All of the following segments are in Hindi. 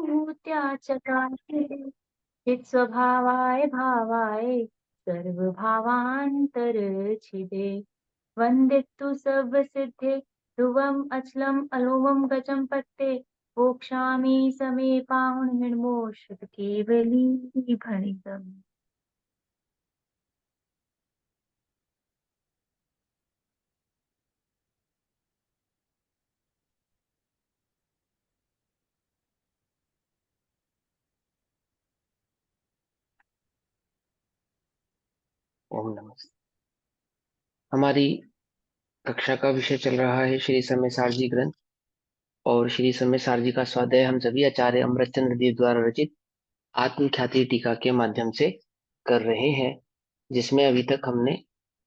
भूत्याचकाशिरे चित्स्वभावाय भावाय सर्वभावान्तरच्छिदे वन्दितु सर्वसिद्धे ध्रुवम् अचलम् अलोमं गजं पत्ते मोक्षामि समे पावन निर्मोषित केवली भणितम्। ओम नमः। हमारी कक्षा का विषय चल रहा है श्री समय सारजी ग्रंथ। और श्री समय सारजी का स्वाध्याय हम सभी आचार्य अमृतचंद्र देव द्वारा रचित आत्मख्याति टीका के माध्यम से कर रहे हैं, जिसमें अभी तक हमने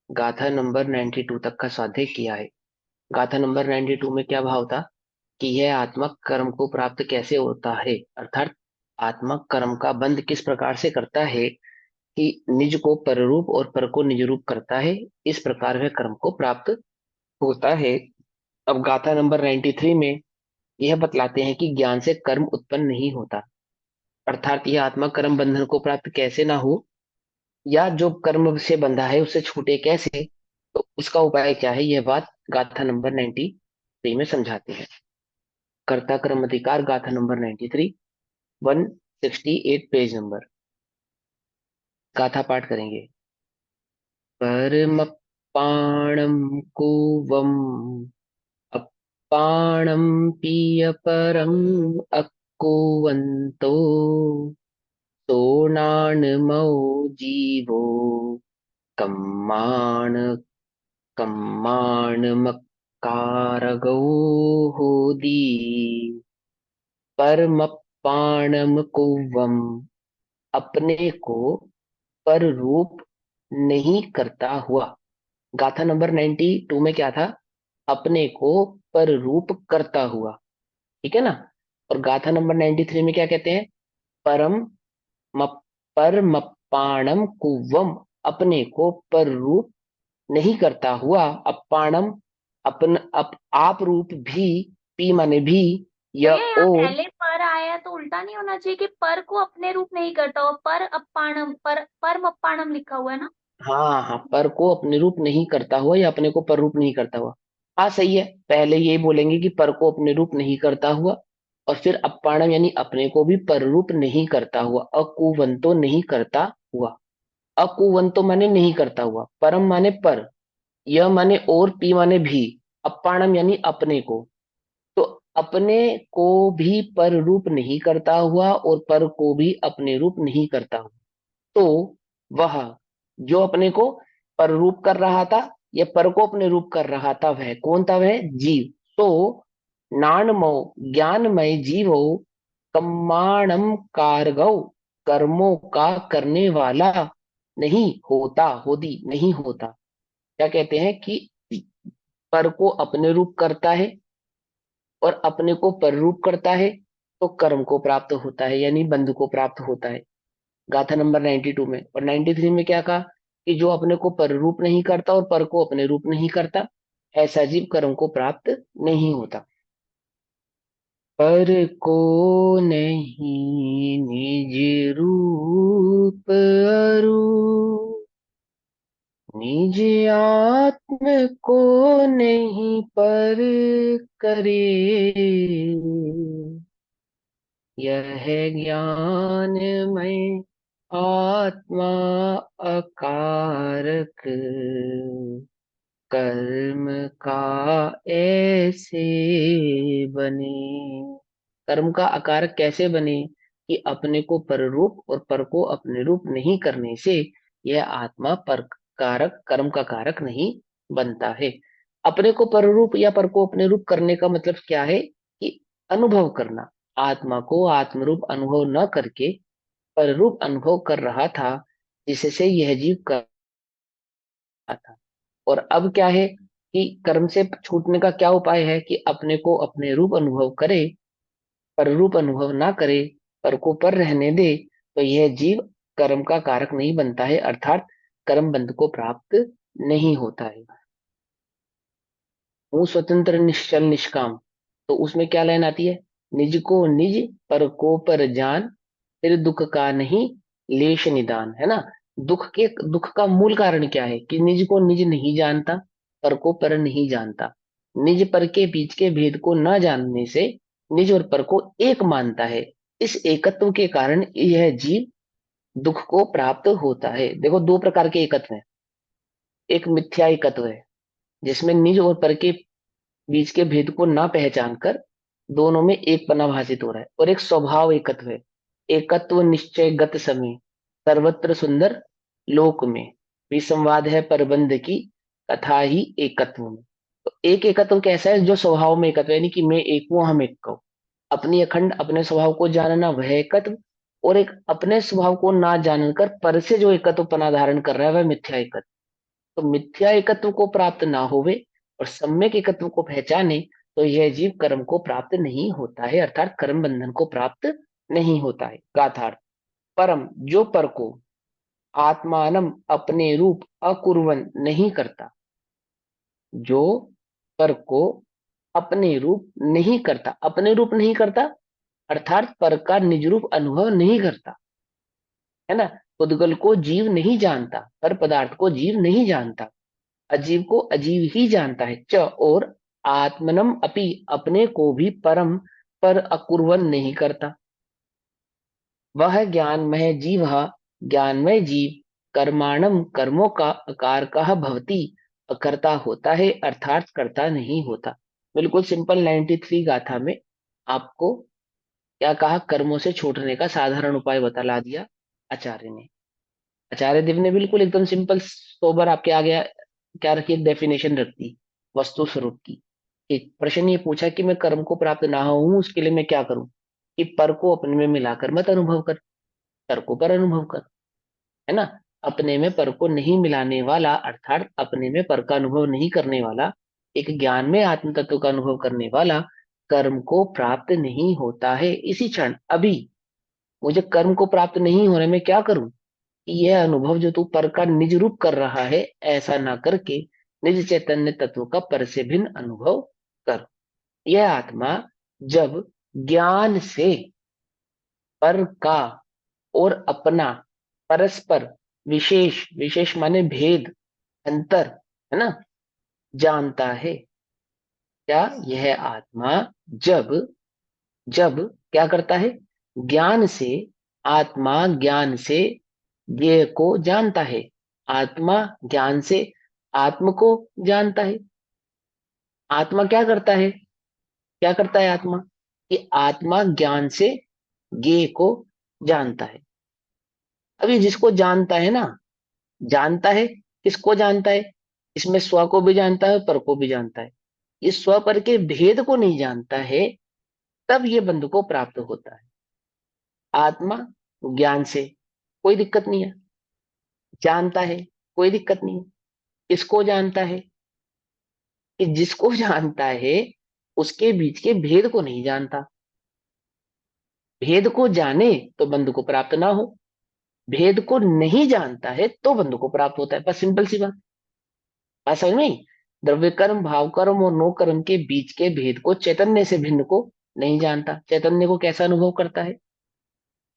गाथा नंबर 92 तक का स्वाध्याय किया है। गाथा नंबर 92 में क्या भाव था कि यह आत्मक कर्म को प्राप्त कैसे होता है, अर्थात आत्मक कर्म का बंध किस प्रकार से करता है कि निज को पररूप और पर को निज रूप करता है, इस प्रकार वह कर्म को प्राप्त होता है। अब गाथा नंबर 93 में यह बतलाते हैं कि ज्ञान से कर्म उत्पन्न नहीं होता, अर्थात यह आत्मा कर्म बंधन को प्राप्त कैसे ना हो, या जो कर्म से बंधा है उससे छूटे कैसे, तो उसका उपाय क्या है, यह बात गाथा नंबर 93 में समझाते हैं। कर्ता कर्म अधिकार गाथा नंबर 93, 168 पेज नंबर। गाथा पाठ करेंगे। परमपाणम कुवम अपाणम पीय परम अकुवंतो सोनानमौ जीवो कम्माण कम्माणमकारगौ होदी परमपाणम कुवम, अपने को पर रूप नहीं करता हुआ। गाथा नंबर 92 में क्या था, अपने को पर रूप करता हुआ, ठीक है ना। और गाथा नंबर 93 में क्या कहते हैं, परम मप, परमपाणम कुवम, अपने को पर रूप नहीं करता हुआ। अपाणम, आप रूप भी, पी माने भी, या भैया यहाँ और। पहले पर आया तो उल्टा नहीं होना चाहिए कि पर को अपने रूप नहीं करता हो, पर अप्पाणम, पर परम अप्पाणम लिखा हुआ है ना। हाँ हाँ, पर को अपने रूप नहीं करता हुआ या अपने को पर रूप नहीं करता हुआ। हाँ सही है, पहले ये बोलेंगे कि पर को अपने रूप नहीं करता हुआ, और फिर अपाणम यानी अपने को भी पर रूप नहीं करता हुआ। अकुवंतो नहीं करता हुआ, अकुवंतो माने नहीं करता हुआ, परम माने पर, यह माने और, पी माने भी, अपाणम यानी अपने को। तो अपने को भी पर रूप नहीं करता हुआ और पर को भी अपने रूप नहीं करता हुआ, तो वह जो अपने को पर रूप कर रहा था या पर को अपने रूप कर रहा था, वह कौन था, वह जीव। तो नाणमो ज्ञानमय जीवो कम्माणम कारगौ, कर्मों का करने वाला नहीं होता, होदी नहीं होता। क्या कहते हैं कि पर को अपने रूप करता है और अपने को पर रूप करता है, तो कर्म को प्राप्त होता है, यानी बंध को प्राप्त होता है। गाथा नंबर 92 में। और 93 में क्या कहा कि जो अपने को पर रूप नहीं करता और पर को अपने रूप नहीं करता, ऐसा जीव कर्म को प्राप्त नहीं होता। पर को नहीं निज रूप अरु, निज आत्म को नहीं पर करे, यह ज्ञानमय आत्मा अकारक कर्म का ऐसे बने। कर्म का आकारक कैसे बने कि अपने को पर रूप और पर को अपने रूप नहीं करने से यह आत्मा पर कारक, कर्म का कारक नहीं बनता है। अपने को पर रूप या पर को अपने रूप करने का मतलब क्या है कि अनुभव करना। आत्मा को आत्मरूप अनुभव न करके पर रूप अनुभव कर रहा था, जिससे यह जीव कर रहा था। और अब क्या है कि कर्म से छूटने का क्या उपाय है कि अपने को अपने रूप अनुभव करे, पर रूप अनुभव ना करे, पर को पर रहने दे, तो यह जीव कर्म का कारक नहीं बनता है, अर्थात कर्म बंध को प्राप्त नहीं होता है। हूँ स्वतंत्र निश्चल निष्काम, तो उसमें क्या लाइन आती है, निज को निज पर को पर जान, फिर दुख का नहीं लेश निदान, है ना। दुख का मूल कारण क्या है कि निज को निज नहीं जानता, पर को पर नहीं जानता। निज पर के बीच के भेद को न जानने से निज और पर को एक मानता है। इस एकत्व के कारण यह जीव दुख को प्राप्त होता है। देखो, दो प्रकार के एकत्व हैं। एक मिथ्या एकत्व है, जिसमें निज और पर के बीच के भेद को ना पहचान कर दोनों में एक पना भाषित हो रहा है। और एक स्वभाव एकत्व है, एकत्व निश्चय गत समय, सर्वत्र सुंदर लोक में, विसंवाद है परबंध की, कथा ही एकत्व में। तो एक एकत्व कैसा है, जो स्वभाव में एकत्व है, यानी कि मैं एक हूं, हम एक को, अपनी अखंड अपने स्वभाव को जानना, वह एकत्व। और एक अपने स्वभाव को ना जानकर पर से जो एकत्व पना धारण कर रहा है, वह मिथ्या एकत्व। तो मिथ्या एकत्व को प्राप्त ना होवे और सम्यक एकत्व को पहचाने, तो यह जीव कर्म को प्राप्त नहीं होता है, अर्थात कर्म बंधन को प्राप्त नहीं होता है। गाथार्थ। परम, जो पर को आत्मानम अपने रूप अकुर्वन नहीं करता, जो पर को अपने रूप नहीं करता, अपने रूप नहीं करता अर्थात पर का निज रूप अनुभव नहीं करता, है ना। पुद्गल को जीव नहीं जानता, पर पदार्थ को जीव नहीं जानता, अजीव को अजीव ही जानता है। च और आत्मनम अपि, अपने को भी परम पर अकुर्वन नहीं करता। वह ज्ञानमय जीव, ज्ञानमय जीव कर्माणम, कर्मों का अकार कह भवती, अकर्ता होता है अर्थात कर्ता नहीं होता। बिल्कुल सिंपल 93 गाथा में आपको क्या कहा, कर्मों से छूटने का साधारण उपाय बतला दिया आचार्य ने। आचार्य देव ने बिल्कुल एकदम सिंपल सोबर आपके आगे क्या रखी, एक डेफिनेशन रख दी वस्तु स्वरूप की। एक प्रश्न ये पूछा कि मैं कर्म को प्राप्त ना हूं, उसके लिए मैं क्या करूं, कि पर को अपने में मिलाकर मत अनुभव कर, पर को पर अनुभव कर, है ना। अपने में पर को नहीं मिलाने वाला अर्थात अपने में पर का अनुभव नहीं करने वाला, एक ज्ञान में आत्म तत्व का अनुभव करने वाला कर्म को प्राप्त नहीं होता है। इसी क्षण अभी मुझे कर्म को प्राप्त नहीं होने में क्या करूं, यह अनुभव जो तू पर का निज रूप कर रहा है, ऐसा ना करके निज चैतन्य तत्व का पर से भिन्न अनुभव कर। यह आत्मा जब ज्ञान से पर का और अपना परस्पर विशेष, विशेष माने भेद, अंतर, है ना, जानता है। क्या यह आत्मा जब जब क्या करता है, ज्ञान से, आत्मा ज्ञान से ज्ञेय को जानता है, आत्मा ज्ञान से आत्म को जानता है। आत्मा क्या करता है, क्या करता है आत्मा, कि आत्मा ज्ञान से ज्ञेय को जानता है। अभी जिसको जानता है ना, जानता है, किसको जानता है, इसमें स्व को भी जानता है, पर को भी जानता है। इस स्व पर के भेद को नहीं जानता है, तब ये बंधु को प्राप्त होता है। आत्मा ज्ञान से कोई दिक्कत नहीं है, जानता है कोई दिक्कत नहीं है। इसको जानता है, कि जिसको जानता है उसके बीच के भेद को नहीं जानता। भेद को जाने तो बंधु को प्राप्त ना हो, भेद को नहीं जानता है तो बंधु को प्राप्त होता है। बस सिंपल सी बात समझ में आई? द्रव्य कर्म, भाव कर्म और नो कर्म के बीच के भेद को चैतन्य से भिन्न को नहीं जानता। चैतन्य को कैसा अनुभव करता है,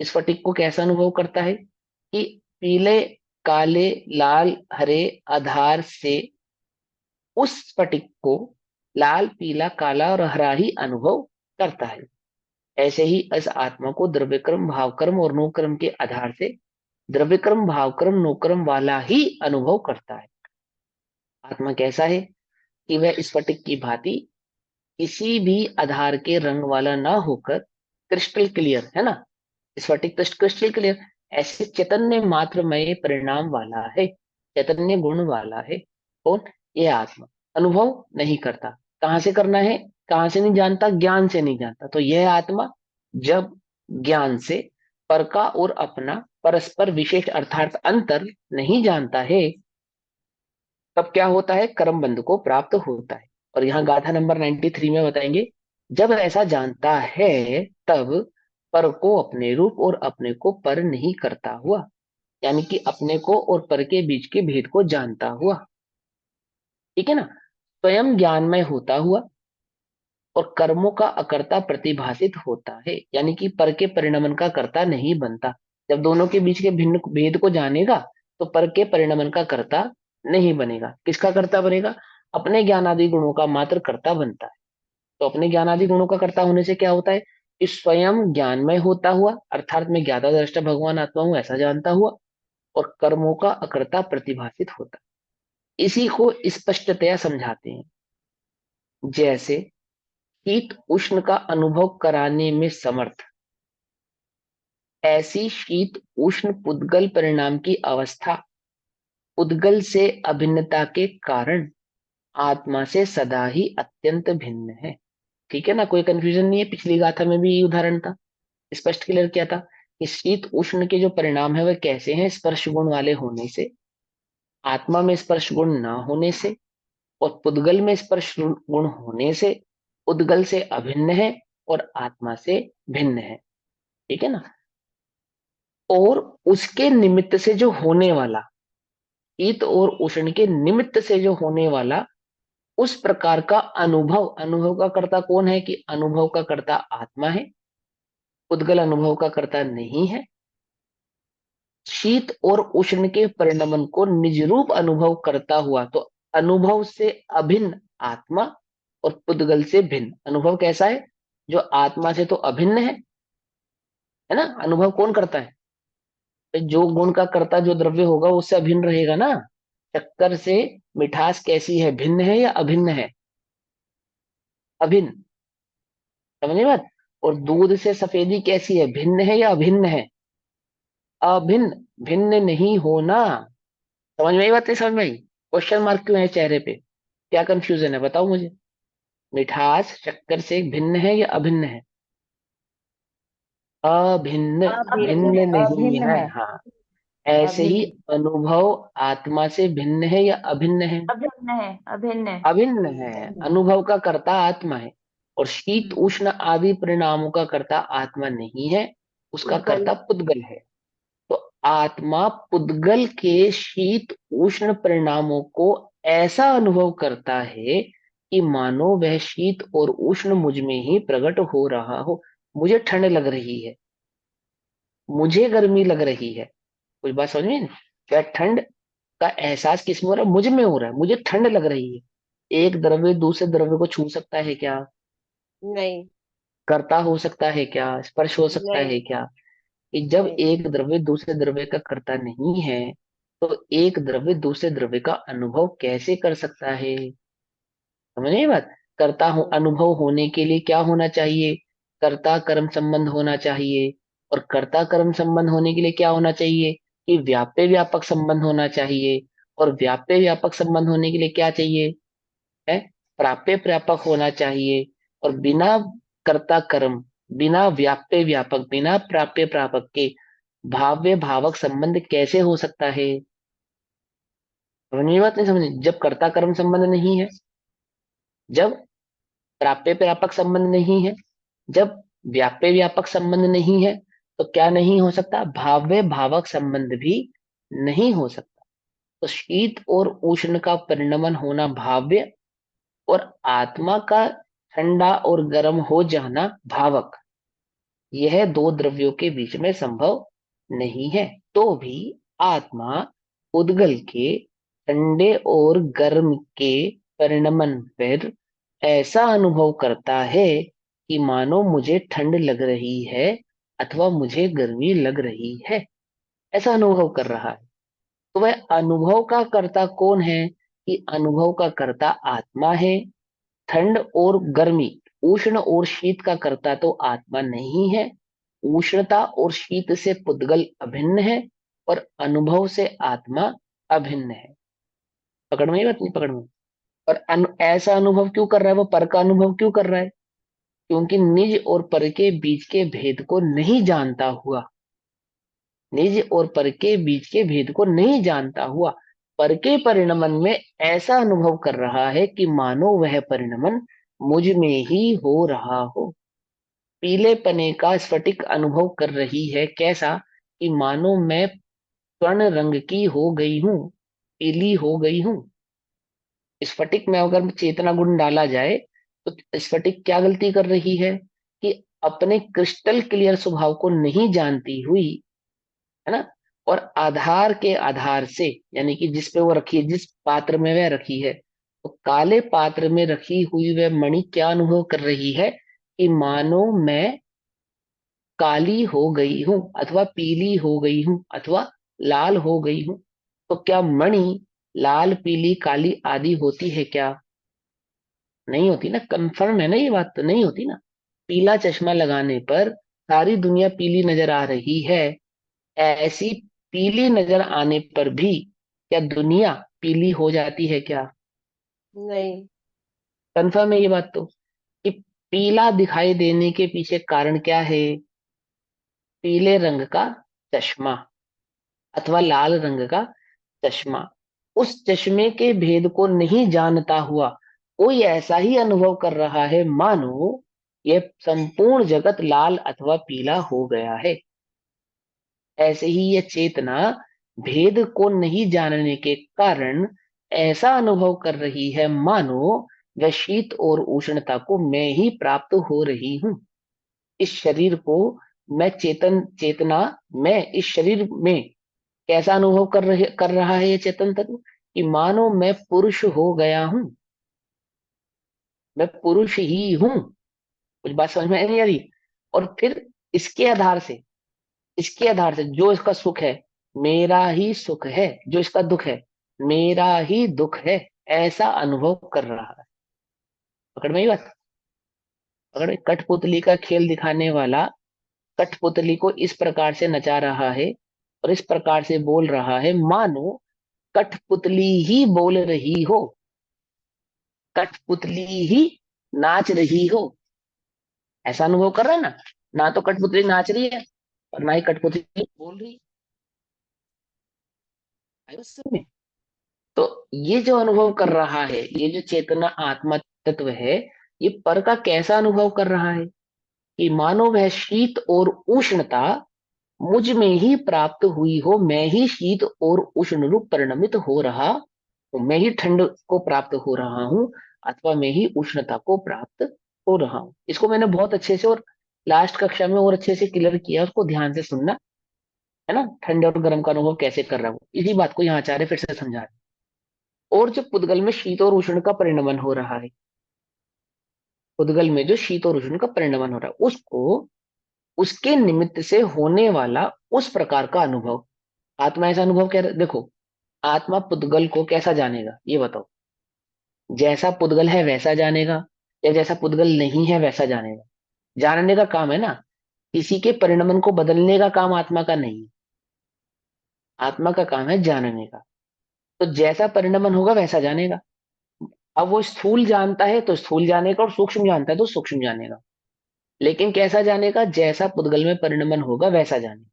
स्फटिक को कैसा अनुभव करता है, कि पीले, काले, लाल, हरे आधार से उस स्फटिक को लाल, पीला, काला और हरा ही अनुभव करता है। ऐसे ही इस आत्मा को द्रव्य कर्म, भाव कर्म और नो कर्म के आधार से द्रव्य कर्म, भाव कर्म, नो कर्म वाला ही अनुभव करता है। आत्मा कैसा है, कि वह स्फटिक की भांति किसी भी आधार के रंग वाला ना होकर क्रिस्टल क्लियर, है ना, स्फटिक क्रिस्टल क्लियर, ऐसे चैतन्य मात्रमय परिणाम वाला है, चैतन्य गुण वाला है। कौन, ये आत्मा अनुभव नहीं करता। कहां से करना है, कहां से नहीं जानता, ज्ञान से नहीं जानता। तो यह आत्मा जब ज्ञान से पर का और अपना परस्पर विशेष अर्थात अंतर नहीं जानता है, तब क्या होता है, कर्म बंध को प्राप्त होता है। और यहाँ गाथा नंबर 93 में बताएंगे, जब ऐसा जानता है तब पर को अपने रूप और अपने को पर नहीं करता हुआ, यानी कि अपने को और पर के बीच के भेद को जानता हुआ, ठीक है ना, स्वयं ज्ञानमय होता हुआ और कर्मों का अकर्ता प्रतिभासित होता है, यानी कि पर के परिणमन का कर्ता नहीं बनता। जब दोनों के बीच के भिन्न भेद को जानेगा तो पर के परिणमन का कर्ता नहीं बनेगा। किसका कर्ता बनेगा? अपने ज्ञान आदि गुणों का मात्र कर्ता बनता है। तो अपने ज्ञान आदि गुणों का कर्ता होने से क्या होता है कि स्वयं ज्ञानमय होता हुआ, अर्थात मैं ज्ञाता दृष्टा भगवान आत्मा हूं ऐसा जानता हुआ, और कर्मों का अकर्ता प्रतिभासित होता है। इसी को स्पष्टतया समझाते हैं। जैसे शीत उष्ण का अनुभव कराने में समर्थ, ऐसी शीत उष्ण पुद्गल परिणाम की अवस्था उद्गल से अभिन्नता के कारण आत्मा से सदा ही अत्यंत भिन्न है। ठीक है ना, कोई कंफ्यूजन नहीं है। पिछली गाथा में भी ये उदाहरण था, स्पष्ट क्लियर किया था कि शीत उष्ण के जो परिणाम है वह कैसे हैं? स्पर्श गुण वाले होने से, आत्मा में स्पर्श गुण न होने से, और पुद्गल में स्पर्श गुण होने से उद्गल से अभिन्न है और आत्मा से भिन्न है। ठीक है ना। और उसके निमित्त से जो होने वाला, शीत और उष्ण के निमित्त से जो होने वाला उस प्रकार का अनुभव, अनुभव का कर्ता कौन है? कि अनुभव का कर्ता आत्मा है, उद्गल अनुभव का कर्ता नहीं है। शीत और उष्ण के परिणमन को निज रूप अनुभव करता हुआ तो अनुभव से अभिन्न आत्मा, और पुद्गल से भिन्न अनुभव कैसा है? जो आत्मा से तो अभिन्न है ना। अनुभव कौन करता है? तो जो गुण का कर्ता जो द्रव्य होगा वो उससे अभिन्न रहेगा ना। शक्कर से मिठास कैसी है? भिन्न है या अभिन्न है? अभिन्न। समझे बात? और दूध से सफेदी कैसी है? भिन्न है या अभिन्न है? अभिन्न। भिन्न नहीं होना। समझ में आई बात? नहीं समझ में आई? क्वेश्चन मार्क क्यों है चेहरे पे? क्या कंफ्यूजन है बताओ मुझे। मिठास शक्कर से भिन्न है या अभिन्न है? अभिन्न। अभिन्न भिन्न नहीं अभिन्न है, है। हाँ। ऐसे ही अभिन्न अनुभव आत्मा से भिन्न है या अभिन्न है? अभिन्न है, अभिन्न है। अभिन्न है। अनुभव का कर्ता आत्मा है, और शीत हम्म, उष्ण आदि परिणामों का कर्ता आत्मा नहीं है, उसका उद्गल। कर्ता पुद्गल है। तो आत्मा पुद्गल के शीत उष्ण परिणामों को ऐसा अनुभव करता है कि मानो वह शीत और उष्ण मुझ में ही प्रकट हो रहा हो। मुझे ठंड लग रही है, मुझे गर्मी लग रही है। कुछ बात समझ में नहीं? क्या ठंड का एहसास किसमें हो रहा है? मुझ में हो रहा है। मुझे ठंड लग रही है। एक द्रव्य दूसरे द्रव्य को छू सकता है क्या? नहीं। कर्ता हो सकता है क्या? स्पर्श हो सकता है नहीं। क्या? कि जब नहीं। एक द्रव्य दूसरे द्रव्य का कर्ता नहीं है तो एक द्रव्य दूसरे द्रव्य का अनुभव कैसे कर सकता है? समझ रहे हैं बात? कर्ता हो, अनुभव होने के लिए क्या होना चाहिए? कर्ता कर्म संबंध होना चाहिए। और कर्ता कर्म संबंध होने के लिए क्या होना चाहिए? कि व्याप्य व्यापक संबंध होना चाहिए। और व्याप्य व्यापक संबंध होने के लिए क्या चाहिए? है, प्राप्य प्रापक होना चाहिए। और बिना कर्ता कर्म, बिना व्याप्य व्यापक, बिना प्राप्य प्रापक के भाव्य भावक संबंध कैसे हो सकता है? समझ में बात नहीं समझ? जब कर्ता कर्म संबंध नहीं है, जब प्राप्य प्रापक संबंध नहीं है, जब व्याप्य व्यापक संबंध नहीं है, तो क्या नहीं हो सकता? भाव्य भावक संबंध भी नहीं हो सकता। तो शीत और उष्ण का परिणमन होना भाव्य, और आत्मा का ठंडा और गर्म हो जाना भावक, यह दो द्रव्यों के बीच में संभव नहीं है। तो भी आत्मा उद्गल के ठंडे और गर्म के परिणमन पर ऐसा अनुभव करता है कि मानो मुझे ठंड लग रही है अथवा मुझे गर्मी लग रही है, ऐसा अनुभव कर रहा है। तो वह अनुभव का कर्ता कौन है? कि अनुभव का कर्ता आत्मा है। ठंड और गर्मी, उष्ण और शीत का कर्ता तो आत्मा नहीं है। उष्णता और शीत से पुद्गल अभिन्न है, और अनुभव से आत्मा अभिन्न है। पकड़ में, बात नहीं पकड़ में? और ऐसा अनुभव क्यों कर रहा है? वो पर का अनुभव क्यों कर रहा है? क्योंकि निज और पर के बीच के भेद को नहीं जानता हुआ, निज और पर के बीच के भेद को नहीं जानता हुआ पर के परिणमन में ऐसा अनुभव कर रहा है कि मानो वह परिणमन मुझ में ही हो रहा हो। पीले पने का स्फटिक अनुभव कर रही है, कैसा? कि मानो मैं स्वर्ण रंग की हो गई हूं, पीली हो गई हूं। स्फटिक में अगर चेतना गुण डाला जाए तो स्फटिक क्या गलती कर रही है कि अपने क्रिस्टल क्लियर स्वभाव को नहीं जानती हुई, है ना, और आधार के आधार से, यानी कि जिस पे वो रखी है, जिस पात्र में वह रखी है, तो काले पात्र में रखी हुई वह मणि क्या अनुभव कर रही है कि मानो मैं काली हो गई हूं, अथवा पीली हो गई हूं, अथवा लाल हो गई हूं। तो क्या मणि लाल, पीली, काली आदि होती है क्या? नहीं होती ना, कंफर्म है ना ये बात, तो नहीं होती ना। पीला चश्मा लगाने पर सारी दुनिया पीली नजर आ रही है, ऐसी पीली नजर आने पर भी क्या दुनिया पीली हो जाती है क्या? नहीं। कंफर्म है ये बात तो, कि पीला दिखाई देने के पीछे कारण क्या है? पीले रंग का चश्मा, अथवा लाल रंग का चश्मा। उस चश्मे के भेद को नहीं जानता हुआ कोई ऐसा ही अनुभव कर रहा है मानो यह संपूर्ण जगत लाल अथवा पीला हो गया है। ऐसे ही यह चेतना भेद को नहीं जानने के कारण ऐसा अनुभव कर रही है मानो वह शीत और उष्णता को मैं ही प्राप्त हो रही हूं। इस शरीर को मैं चेतना, मैं इस शरीर में कैसा अनुभव कर रहा है ये चेतन तत्व, कि मानो मैं पुरुष हो गया हूं, मैं पुरुष ही हूं। कुछ बात समझ में नहीं आ रही? और फिर इसके आधार से, इसके आधार से जो इसका सुख है मेरा ही सुख है, जो इसका दुख है मेरा ही दुख है, ऐसा अनुभव कर रहा है। पकड़ में ही बात? पकड़ में? कठपुतली का खेल दिखाने वाला कठपुतली को इस प्रकार से नचा रहा है और इस प्रकार से बोल रहा है मानो कठपुतली ही बोल रही हो, कठपुतली ही नाच रही हो। ऐसा अनुभव कर रहा है ना? ना तो कठपुतली नाच रही है और ना ही कठपुतली बोल रही है। आई बात समझ में? तो ये जो अनुभव कर रहा है, ये जो चेतना आत्मा तत्व है, ये पर का कैसा अनुभव कर रहा है कि मानो वह शीत और उष्णता मुझ में ही प्राप्त हुई हो, मैं ही शीत और उष्ण रूप परिणमित हो रहा हूं, मैं ही ठंड को प्राप्त हो रहा हूं, अथवा मैं ही उष्णता को प्राप्त हो रहा हूं। इसको मैंने बहुत अच्छे से और लास्ट कक्षा में और अच्छे से क्लियर किया, उसको ध्यान से सुनना, है ना। ठंडे और गर्म का अनुभव कैसे कर रहा हूँ, इसी बात को यहाँ आचार्य फिर से समझा रहे हैं। और जो पुद्गल में शीत और उष्ण का परिणमन हो रहा है, पुद्गल में जो शीत और उष्ण का परिणमन हो रहा है, उसको उसके निमित्त से होने वाला उस प्रकार का अनुभव, आत्मा ऐसा अनुभव क्या, देखो, आत्मा पुद्गल को कैसा जानेगा ये बताओ? जैसा पुद्गल है वैसा जानेगा, या जैसा पुद्गल नहीं है वैसा जानेगा? जानने का काम है ना, किसी के परिणमन को बदलने का काम आत्मा का नहीं है। आत्मा का काम है जानने का। तो जैसा परिणमन होगा वैसा जानेगा। अब वो स्थूल जानता है तो स्थूल जानेगा, और सूक्ष्म जानता है तो सूक्ष्म जानेगा। लेकिन कैसा जानेगा? जैसा पुद्गल में परिणमन होगा वैसा जानेगा।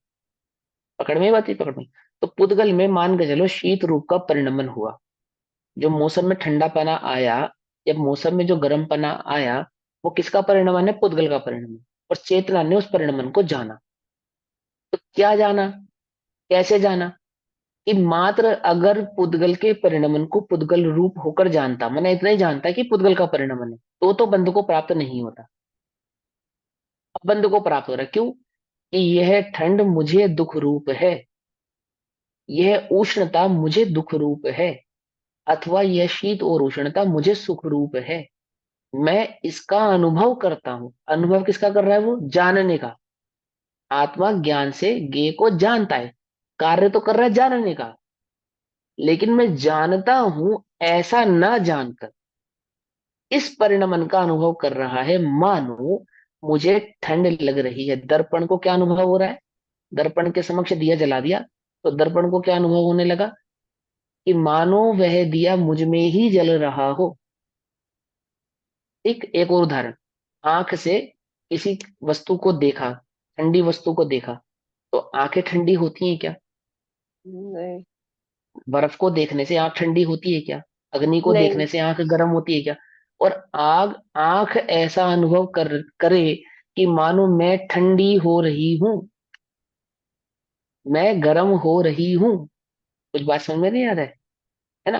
पकड़ में बात ही? पकड़ में? तो पुद्गल में मान के चलो शीत रूप का परिणमन हुआ, जो मौसम में ठंडा पना आया या मौसम में जो गर्म पना आया, वो किसका परिणमन है? पुद्गल का परिणमन। और चेतना ने उस परिणमन को जाना। तो क्या जाना, कैसे जाना? कि मात्र अगर पुद्गल के परिणमन को पुद्गल रूप होकर जानता, मैंने इतना ही जानता कि पुद्गल का परिणमन है, तो बंध को प्राप्त नहीं होता। अब बंध को प्राप्त हो रहा है, क्यों? कि यह ठंड मुझे दुख रूप है, यह उष्णता मुझे दुख रूप है, अथवा यह शीत और उष्णता मुझे सुख रूप है। मैं इसका अनुभव करता हूं। अनुभव किसका कर रहा है? वो जानने का। आत्मा ज्ञान से गे को जानता है, कार्य तो कर रहा है जानने का, लेकिन मैं जानता हूं ऐसा ना जानकर इस परिणमन का अनुभव कर रहा है मानो मुझे ठंड लग रही है। दर्पण को क्या अनुभव हो रहा है? दर्पण के समक्ष दिया जला दिया तो दर्पण को क्या अनुभव होने लगा? कि मानो वह दिया मुझ में ही जल रहा हो। एक और उदाहरण, आंख से किसी वस्तु को देखा, ठंडी वस्तु को देखा, तो आंखें ठंडी होती हैं क्या? नहीं। बर्फ को देखने से आंख ठंडी होती है क्या? अग्नि को नहीं। देखने से आंख गर्म होती है क्या? और आग आंख ऐसा अनुभव करे कि मानो मैं ठंडी हो रही हूं, मैं गर्म हो रही हूं। कुछ बात समझ में नहीं आ रहा है ना?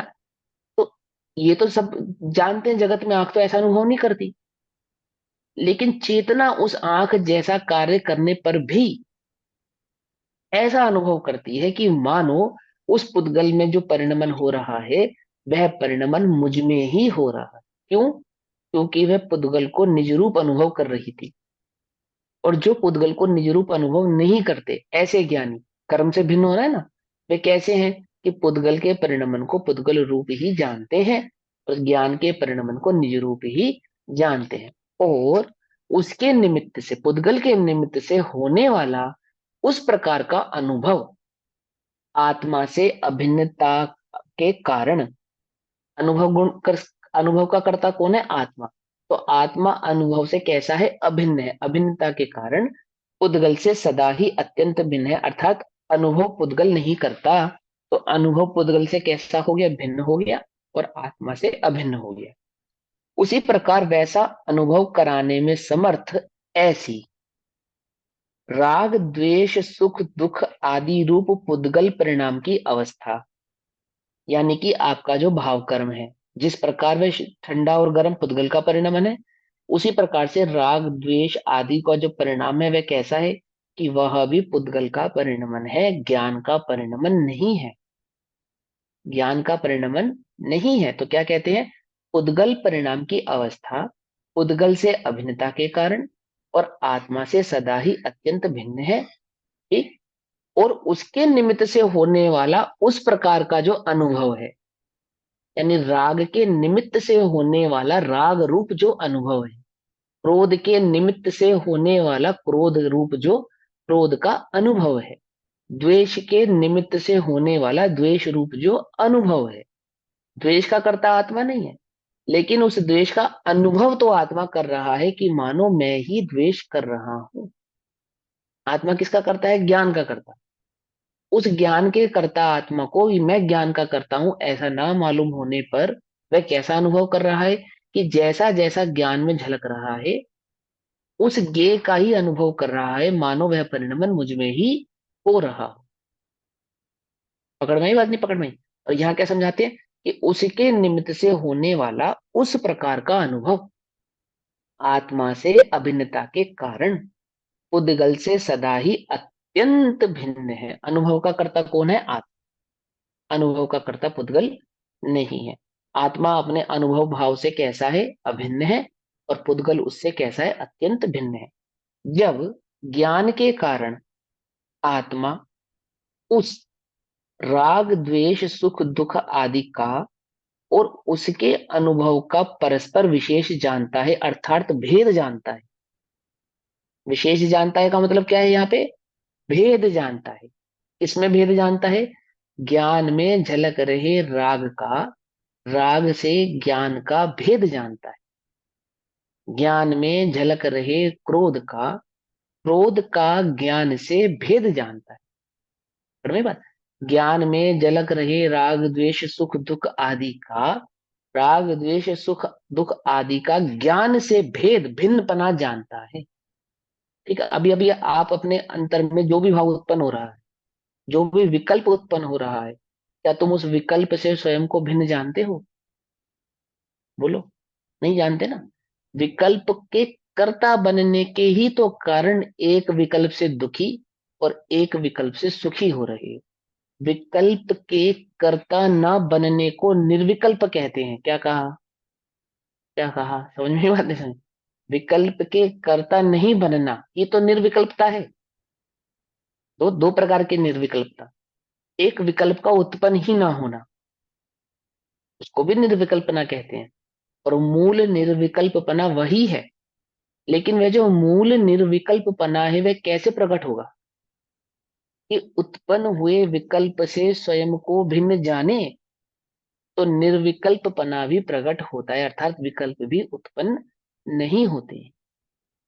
तो ये तो सब जानते हैं, जगत में आंख तो ऐसा अनुभव नहीं करती। लेकिन चेतना उस आंख जैसा कार्य करने पर भी ऐसा अनुभव करती है कि मानो उस पुद्गल में जो परिणमन हो रहा है वह परिणमन मुझ में ही हो रहा है। क्यों? क्योंकि वह पुद्गल को निज रूप अनुभव कर रही थी। और जो पुद्गल को निज रूप अनुभव नहीं करते ऐसे ज्ञानी, कर्म से भिन्न हो रहा है ना, वे कैसे हैं कि पुद्गल के परिणमन को पुद्गल रूप ही जानते हैं और ज्ञान के परिणमन को निज रूप ही जानते हैं। और उसके निमित्त से, पुद्गल के निमित्त से होने वाला उस प्रकार का अनुभव आत्मा से अभिन्नता के कारण, अनुभव गुण कर, अनुभव का कर्ता कौन है? आत्मा। तो आत्मा अनुभव से कैसा है? अभिन्न है। अभिन्नता के कारण पुद्गल से सदा ही अत्यंत भिन्न है, अर्थात अनुभव पुद्गल नहीं करता, तो अनुभव पुद्गल से कैसा हो गया? भिन्न हो गया और आत्मा से अभिन्न हो गया। उसी प्रकार वैसा अनुभव कराने में समर्थ ऐसी राग द्वेष सुख दुख आदि रूप पुद्गल परिणाम की अवस्था, यानी कि आपका जो भाव कर्म है, जिस प्रकार वह ठंडा और गर्म पुद्गल का परिणमन है, उसी प्रकार से राग द्वेष आदि का जो परिणाम है वह कैसा है? कि वह भी पुद्गल का परिणमन है, ज्ञान का परिणमन नहीं है। ज्ञान का परिणमन नहीं है। तो क्या कहते हैं? पुद्गल परिणाम की अवस्था पुद्गल से अभिन्नता के कारण और आत्मा से सदा ही अत्यंत भिन्न है। ठीक। और उसके निमित्त से होने वाला उस प्रकार का जो अनुभव है, यानी राग के निमित्त से होने वाला राग रूप जो अनुभव है, क्रोध के निमित्त से होने वाला क्रोध रूप जो क्रोध का अनुभव है, द्वेष के निमित्त से होने वाला द्वेष रूप जो अनुभव है। द्वेष का कर्ता आत्मा नहीं है, लेकिन उस द्वेष का अनुभव तो आत्मा कर रहा है कि मानो मैं ही द्वेष कर रहा हूं। आत्मा किसका करता है? ज्ञान का करता। उस ज्ञान के कर्ता आत्मा को ही मैं ज्ञान का करता हूं ऐसा ना मालूम होने पर वह कैसा अनुभव कर रहा है? कि जैसा जैसा ज्ञान में झलक रहा है उस ज्ञेय का ही अनुभव कर रहा है, मानो वह परिणमन मुझ में ही हो रहा हो। पकड़ में आई बात? नहीं पकड़ में आई? और यहाँ क्या समझाते हैं कि उसके निमित्त से होने वाला उस प्रकार का अनुभव आत्मा से अभिन्नता के कारण उद्गल से सदा ही अत्यंत भिन्न है। अनुभव का कर्ता कौन है? आत्मा। अनुभव का कर्ता पुद्गल नहीं है। आत्मा अपने अनुभव भाव से कैसा है? अभिन्न है। और पुद्गल उससे कैसा है? अत्यंत भिन्न है। जब ज्ञान के कारण आत्मा उस राग द्वेष सुख दुख आदि का और उसके अनुभव का परस्पर विशेष जानता है, अर्थात भेद जानता है। विशेष जानता है का मतलब क्या है? यहाँ पे भेद जानता है। इसमें भेद जानता है? ज्ञान में झलक रहे राग का, राग से ज्ञान का भेद जानता है। ज्ञान में झलक रहे क्रोध का, क्रोध का ज्ञान से भेद जानता है। समझ में बात? ज्ञान में झलक रहे राग द्वेष सुख दुख आदि का, राग द्वेष सुख दुख आदि का ज्ञान से भेद भिन्नपना जानता है। ठीक है। अभी अभी आप अपने अंतर में जो भी भाव उत्पन्न हो रहा है, जो भी विकल्प उत्पन्न हो रहा है, क्या तुम उस विकल्प से स्वयं को भिन्न जानते हो? बोलो। नहीं जानते ना। विकल्प के कर्ता बनने के ही तो कारण एक विकल्प से दुखी और एक विकल्प से सुखी हो रहे हो। विकल्प के कर्ता ना बनने को निर्विकल्प कहते हैं। क्या कहा? क्या कहा? समझ में बात नहीं? समझ? विकल्प के कर्ता नहीं बनना ये तो निर्विकल्पता है। दो प्रकार की निर्विकल्पता। एक विकल्प का उत्पन्न ही ना होना, उसको भी निर्विकल्पना कहते हैं। और मूल निर्विकल्पना वही है। लेकिन वह जो मूल निर्विकल्पना है वह कैसे प्रकट होगा? कि उत्पन्न हुए विकल्प से स्वयं को भिन्न जाने तो निर्विकल्पना भी प्रकट होता है, अर्थात विकल्प भी उत्पन्न नहीं होते।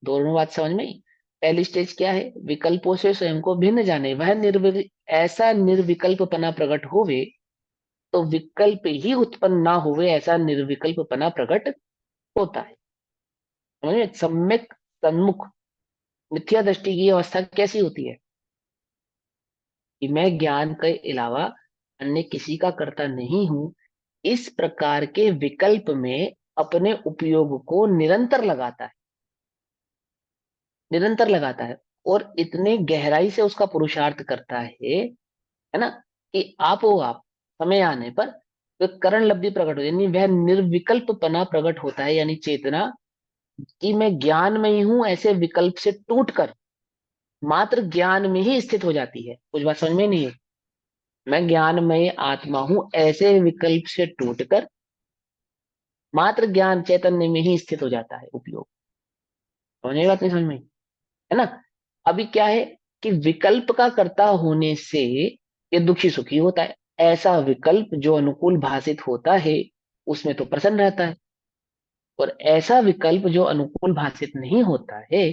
दोनों बात समझ में आई? पहली स्टेज क्या है? विकल्पों से स्वयं को भिन्न जाने, वह ऐसा निर्विकल्पना प्रकट होवे तो विकल्प ही उत्पन्न ना होवे ऐसा निर्विकल्पना प्रकट होता है। समझ में? सम्यक सन्मुख मिथ्या दृष्टि की अवस्था कैसी होती है? कि मैं ज्ञान के अलावा अन्य किसी का कर्ता नहीं हूं, इस प्रकार के विकल्प में अपने उपयोग को निरंतर लगाता है। निरंतर लगाता है और इतने गहराई से उसका पुरुषार्थ करता है ना, कि आप समय आने पर वह करण लब्धि प्रकट हो, यानी वह निर्विकल्पपना प्रकट होता है, यानी चेतना कि मैं ज्ञान में ही हूं, ऐसे विकल्प से टूटकर मात्र ज्ञान में ही स्थित हो जाती है। कुछ बात समझ में नहीं है? मैं ज्ञानमय आत्मा हूं, ऐसे विकल्प से टूटकर मात्र ज्ञान चैतन्य में ही स्थित हो जाता है। उपयोग समझ में, बात नहीं समझ में, है ना? अभी क्या है कि विकल्प का कर्ता होने से ये दुखी सुखी होता है। ऐसा विकल्प जो अनुकूल भाषित होता है उसमें तो प्रसन्न रहता है, और ऐसा विकल्प जो अनुकूल भाषित नहीं होता है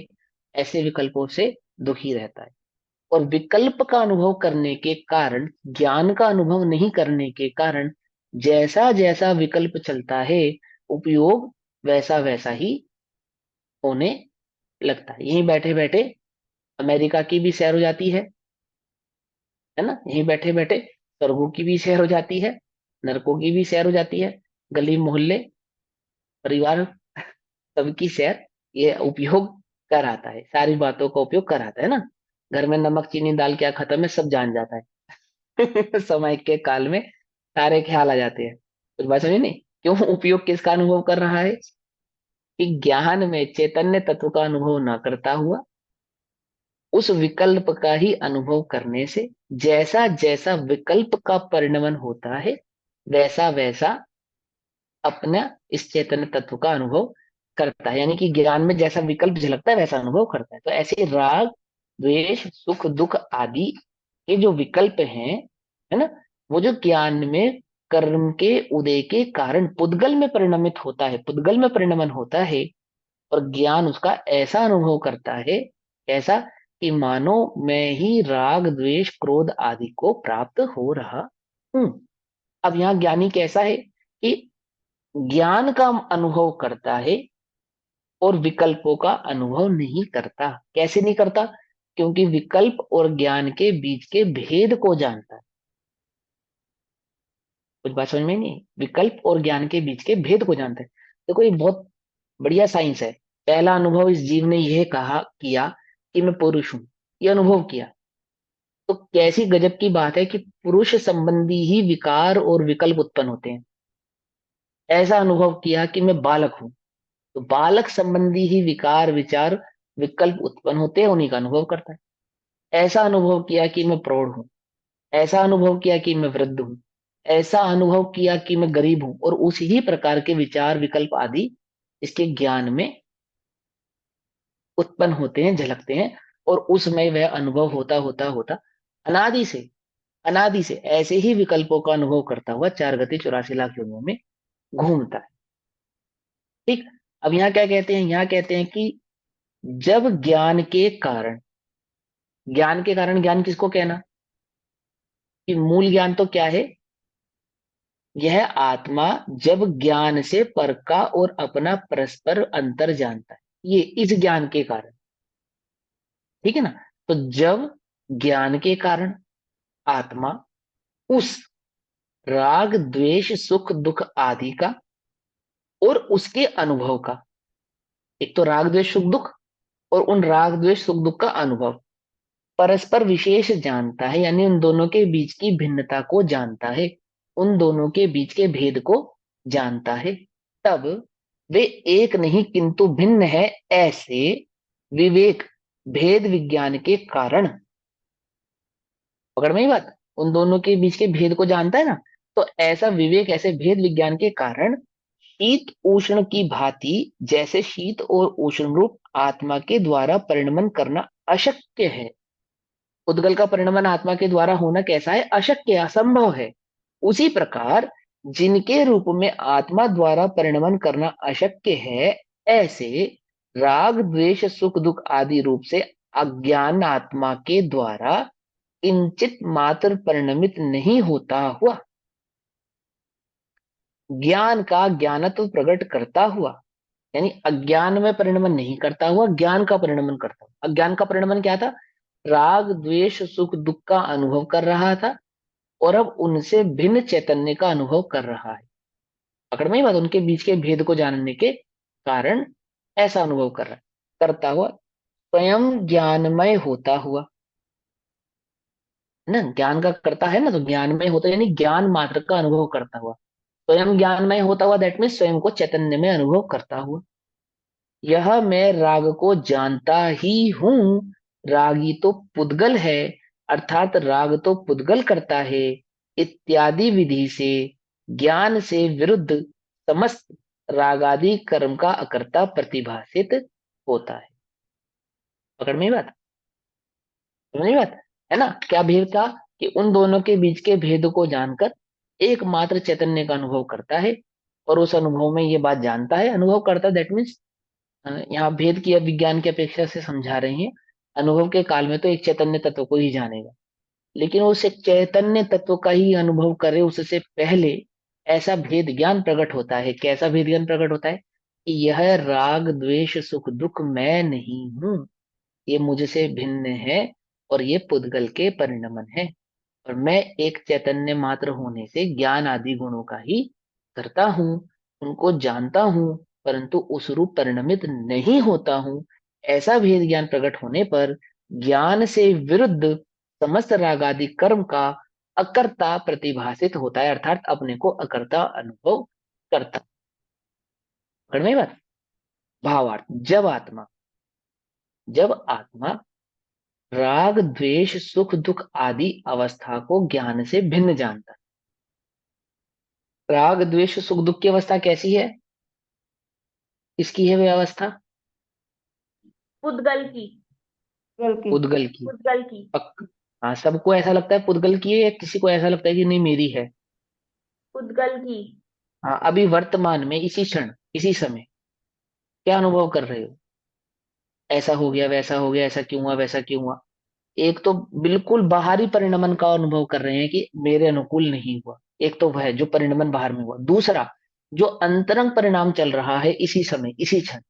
ऐसे विकल्पों से दुखी रहता है। और विकल्प का अनुभव करने के कारण, ज्ञान का अनुभव नहीं करने के कारण, जैसा जैसा विकल्प चलता है उपयोग वैसा वैसा ही होने लगता है। यहीं बैठे बैठे अमेरिका की भी सैर हो जाती है ना? यहीं बैठे बैठे स्वर्गों की भी सैर हो जाती है, नरकों की भी सैर हो जाती है, गली मोहल्ले परिवार सबकी सैर ये उपयोग कराता है, सारी बातों का उपयोग कराता है ना। घर में नमक चीनी दाल क्या खत्म है सब जान जाता है। समय के काल में सारे ख्याल आ जाते हैं। कुछ बात समझी नहीं? क्यों? उपयोग किसका अनुभव कर रहा है? कि ज्ञान में चैतन्य तत्व का अनुभव ना करता हुआ उस विकल्प का ही अनुभव करने से जैसा जैसा विकल्प का परिणमन होता है वैसा वैसा अपना इस चैतन्य तत्व का अनुभव करता है। यानी कि ज्ञान में जैसा विकल्प झलकता है वैसा अनुभव करता है। तो ऐसे राग द्वेष सुख दुख आदि के जो विकल्प हैं, है ना, वो जो ज्ञान में कर्म के उदय के कारण पुद्गल में परिणमित होता है, पुद्गल में परिणमन होता है, और ज्ञान उसका ऐसा अनुभव करता है, ऐसा कि मानो मैं ही राग द्वेष क्रोध आदि को प्राप्त हो रहा हूं। अब यहाँ ज्ञानी कैसा है कि ज्ञान का अनुभव करता है और विकल्पों का अनुभव नहीं करता। कैसे नहीं करता? क्योंकि विकल्प और ज्ञान के बीच के भेद को जानता है। कुछ बात समझ में नहीं है? विकल्प और ज्ञान के बीच के भेद को जानता है। देखो ये बहुत बढ़िया साइंस है। पहला अनुभव इस जीव ने यह कहा किया कि मैं पुरुष हूं, ये अनुभव किया। तो कैसी गजब की बात है कि पुरुष संबंधी ही विकार और विकल्प उत्पन्न होते हैं। ऐसा अनुभव किया कि मैं बालक हूं, तो बालक संबंधी ही विकार विचार विकल्प उत्पन्न होते हैं, उन्हीं का अनुभव करता है। ऐसा अनुभव किया कि मैं प्रौढ़ हूं, ऐसा अनुभव किया कि मैं वृद्ध हूं, ऐसा अनुभव किया कि मैं गरीब हूं, और उसी ही प्रकार के विचार विकल्प आदि इसके ज्ञान में उत्पन्न होते हैं, झलकते हैं, और उसमें वह अनुभव होता होता होता अनादि से अनादि से ऐसे ही विकल्पों का अनुभव करता हुआ 4 गति 84 लाख योनियों में घूमता है। ठीक। अब यहाँ क्या कहते हैं? यहाँ कहते हैं कि जब ज्ञान के कारण ज्ञान किसको कहना? कि मूल ज्ञान तो क्या है? यह आत्मा जब ज्ञान से पर का और अपना परस्पर अंतर जानता है, ये इस ज्ञान के कारण। ठीक है ना? तो जब ज्ञान के कारण आत्मा उस राग द्वेष सुख दुख आदि का और उसके अनुभव का, एक तो राग द्वेष सुख दुख और उन राग द्वेष सुख दुख का अनुभव परस्पर विशेष जानता है, यानी उन दोनों के बीच की भिन्नता को जानता है, उन दोनों के बीच के भेद को जानता है, तब वे एक नहीं किंतु भिन्न है, ऐसे विवेक भेद विज्ञान के कारण। पकड़ में ही बात? उन दोनों के बीच के भेद को जानता है ना, तो ऐसा विवेक ऐसे भेद विज्ञान के कारण शीत उष्ण की भांति, जैसे शीत और उष्ण रूप आत्मा के द्वारा परिणमन करना अशक्य है। उद्गल का परिणमन आत्मा के द्वारा होना कैसा है? अशक्य, असंभव है। उसी प्रकार जिनके रूप में आत्मा द्वारा परिणमन करना अशक्य है, ऐसे राग द्वेष सुख दुख आदि रूप से अज्ञान आत्मा के द्वारा किंचित मात्र परिणमित नहीं होता हुआ ज्ञान का ज्ञानत्व प्रकट करता हुआ, यानी अज्ञान में परिणमन नहीं करता हुआ ज्ञान का परिणमन करता हुआ। अज्ञान का परिणमन क्या था? राग द्वेष सुख दुख का अनुभव कर रहा था और अब उनसे भिन्न चैतन्य का अनुभव कर रहा है। पकड़ में ही बात? उनके बीच के भेद को जानने के कारण ऐसा अनुभव कर रहा है, करता हुआ स्वयं ज्ञानमय होता हुआ, ना ज्ञान का करता है ना, तो ज्ञानमय होता यानी ज्ञान मात्र का अनुभव करता हुआ। स्वयं ज्ञानमय होता हुआ दैट मीन स्वयं को चैतन्य में अनुभव करता हुआ। यह मैं राग को जानता ही हूं, रागी तो पुद्गल है, अर्थात राग तो पुद्गल करता है, इत्यादि विधि से ज्ञान से विरुद्ध समस्त रागादि कर्म का अकर्ता प्रतिभासित होता है। पकड़ में ही बात, समझ में बात है ना? क्या भेद था कि उन दोनों के बीच के भेद को जानकर एकमात्र चैतन्य का अनुभव करता है, और उस अनुभव में ये बात जानता है, अनुभव करता दैट मीन्स यहाँ भेद की अब विज्ञान की अपेक्षा से समझा रहे हैं। अनुभव के काल में तो एक चैतन्य तत्व को ही जानेगा, लेकिन उस एक चैतन्य तत्व का ही अनुभव करे उससे पहले ऐसा भेद ज्ञान प्रकट होता है। कैसा भेद ज्ञान प्रकट होता है कि यह राग द्वेष सुख दुख मैं नहीं हूं, ये मुझसे भिन्न है, और ये पुद्गल के परिणमन है, और मैं एक चैतन्य मात्र होने से ज्ञान आदि गुणों का ही करता हूँ, उनको जानता हूँ, परंतु उस रूप परिणमित नहीं होता हूँ। ऐसा भेद ज्ञान प्रकट होने पर ज्ञान से विरुद्ध समस्त रागादि कर्म का अकर्ता प्रतिभासित होता है, अर्थात अपने को अकर्ता अनुभव करता। समझ में बात? भावार्थ, जब आत्मा राग द्वेष सुख दुख आदि अवस्था को ज्ञान से भिन्न जानता है। राग द्वेष सुख दुख की अवस्था कैसी है? किसकी है वह अवस्था? पुद्गल की। गलती। पुद्गल की। पुद्गल की। हाँ, सबको ऐसा लगता है पुद्गल की है, या किसी को ऐसा लगता है कि नहीं मेरी है? पुद्गल की। हाँ, अभी वर्तमान में इसी क्षण इसी समय क्या अनुभव कर रहे हो? ऐसा हो गया, वैसा हो गया, ऐसा क्यों हुआ, वैसा क्यों हुआ। एक तो बिल्कुल बाहरी परिणमन का अनुभव कर रहे हैं कि मेरे अनुकूल नहीं हुआ, एक तो वह जो परिणमन बाहर में हुआ। दूसरा, जो अंतरंग परिणाम चल रहा है इसी समय इसी क्षण,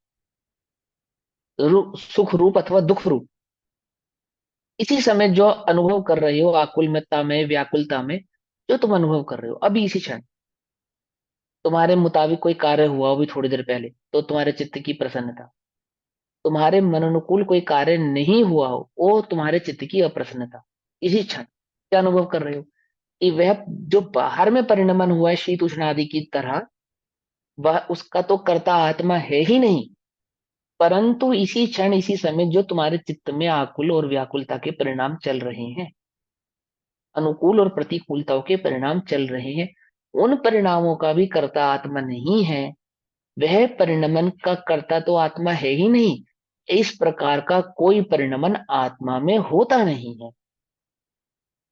सुख रूप अथवा दुख रूप, इसी समय जो अनुभव कर रहे हो आकुलमत्ता में व्याकुलता में, जो तुम अनुभव कर रहे हो अभी इसी क्षण, तुम्हारे मुताबिक कोई कार्य हुआ हो अभी थोड़ी देर पहले तो तुम्हारे चित्त की प्रसन्नता, तुम्हारे मन अनुकूल कोई कार्य नहीं हुआ हो वो तुम्हारे चित्त की अप्रसन्नता, इसी क्षण क्या अनुभव कर रहे हो कि वह जो बाहर में परिणमन हुआ है शीत उष्ण आदि की तरह, वह उसका तो कर्ता आत्मा है ही नहीं, परंतु इसी क्षण इसी समय जो तुम्हारे चित्त में आकुल और व्याकुलता के परिणाम चल रहे हैं, अनुकूल और प्रतिकूलताओं के परिणाम चल रहे हैं, उन परिणामों का भी कर्ता आत्मा नहीं है। वह परिणमन का कर्ता तो आत्मा है ही नहीं, इस प्रकार का कोई परिणमन आत्मा में होता नहीं है।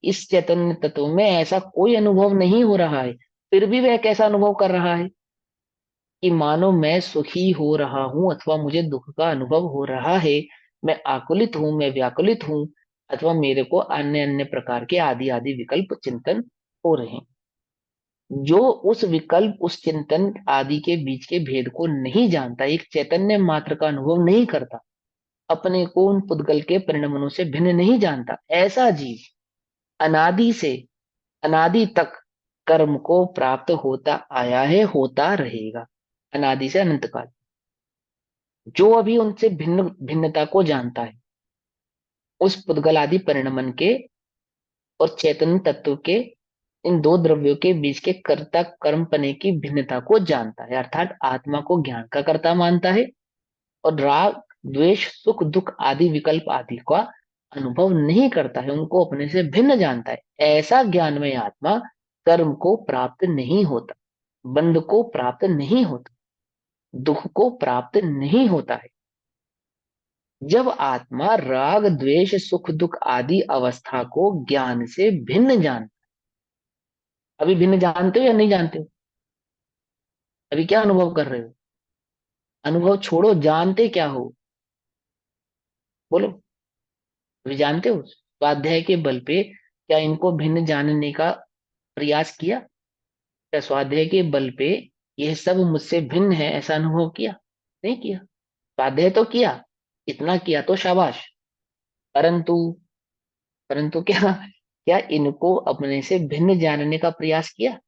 इस चैतन्य तत्व में ऐसा कोई अनुभव नहीं हो रहा है, फिर भी वह कैसा अनुभव कर रहा है कि मानो मैं सुखी हो रहा हूं अथवा मुझे दुख का अनुभव हो रहा है, मैं आकुलित हूं, मैं व्याकुलित हूं, अथवा मेरे को अन्य अन्य प्रकार के आदि आदि विकल्प चिंतन हो रहे हैं। जो उस विकल्प उस चिंतन आदि के बीच के भेद को नहीं जानता, एक चैतन्य मात्र का अनुभव नहीं करता, अपने को उन पुद्गल के परिणमनों से भिन्न नहीं जानता, ऐसा जीव अनादि से अनादि तक कर्म को प्राप्त होता आया है, होता रहेगा, अनादि से अनंत काल। जो अभी उनसे भिन्न भिन्नता को जानता है, उस पुद्गल आदि परिणमन के और चैतन्य तत्व के, इन दो द्रव्यों के बीच के कर्ता कर्मपने की भिन्नता को जानता है, अर्थात आत्मा को ज्ञान का कर्ता मानता है, और राग द्वेष सुख दुख आदि विकल्प आदि का अनुभव नहीं करता है, उनको अपने से भिन्न जानता है। ऐसा ज्ञानमय आत्मा कर्म को प्राप्त नहीं होता, बंध को प्राप्त नहीं होता, दुख को प्राप्त नहीं होता है। जब आत्मा राग द्वेष सुख दुख आदि अवस्था को ज्ञान से भिन्न जान, अभी भिन्न जानते हो या नहीं जानते हो? अभी क्या अनुभव कर रहे हो? अनुभव छोड़ो, जानते क्या हो? बोलो, अभी जानते हो? स्वाध्याय के बल पे क्या इनको भिन्न जानने का प्रयास किया? क्या स्वाध्याय के बल पे यह सब मुझसे भिन्न है ऐसा अनुभव किया? नहीं किया। स्वाध्याय तो किया, इतना किया तो शाबाश, परंतु परंतु क्या क्या इनको अपने से भिन्न जानने का प्रयास किया?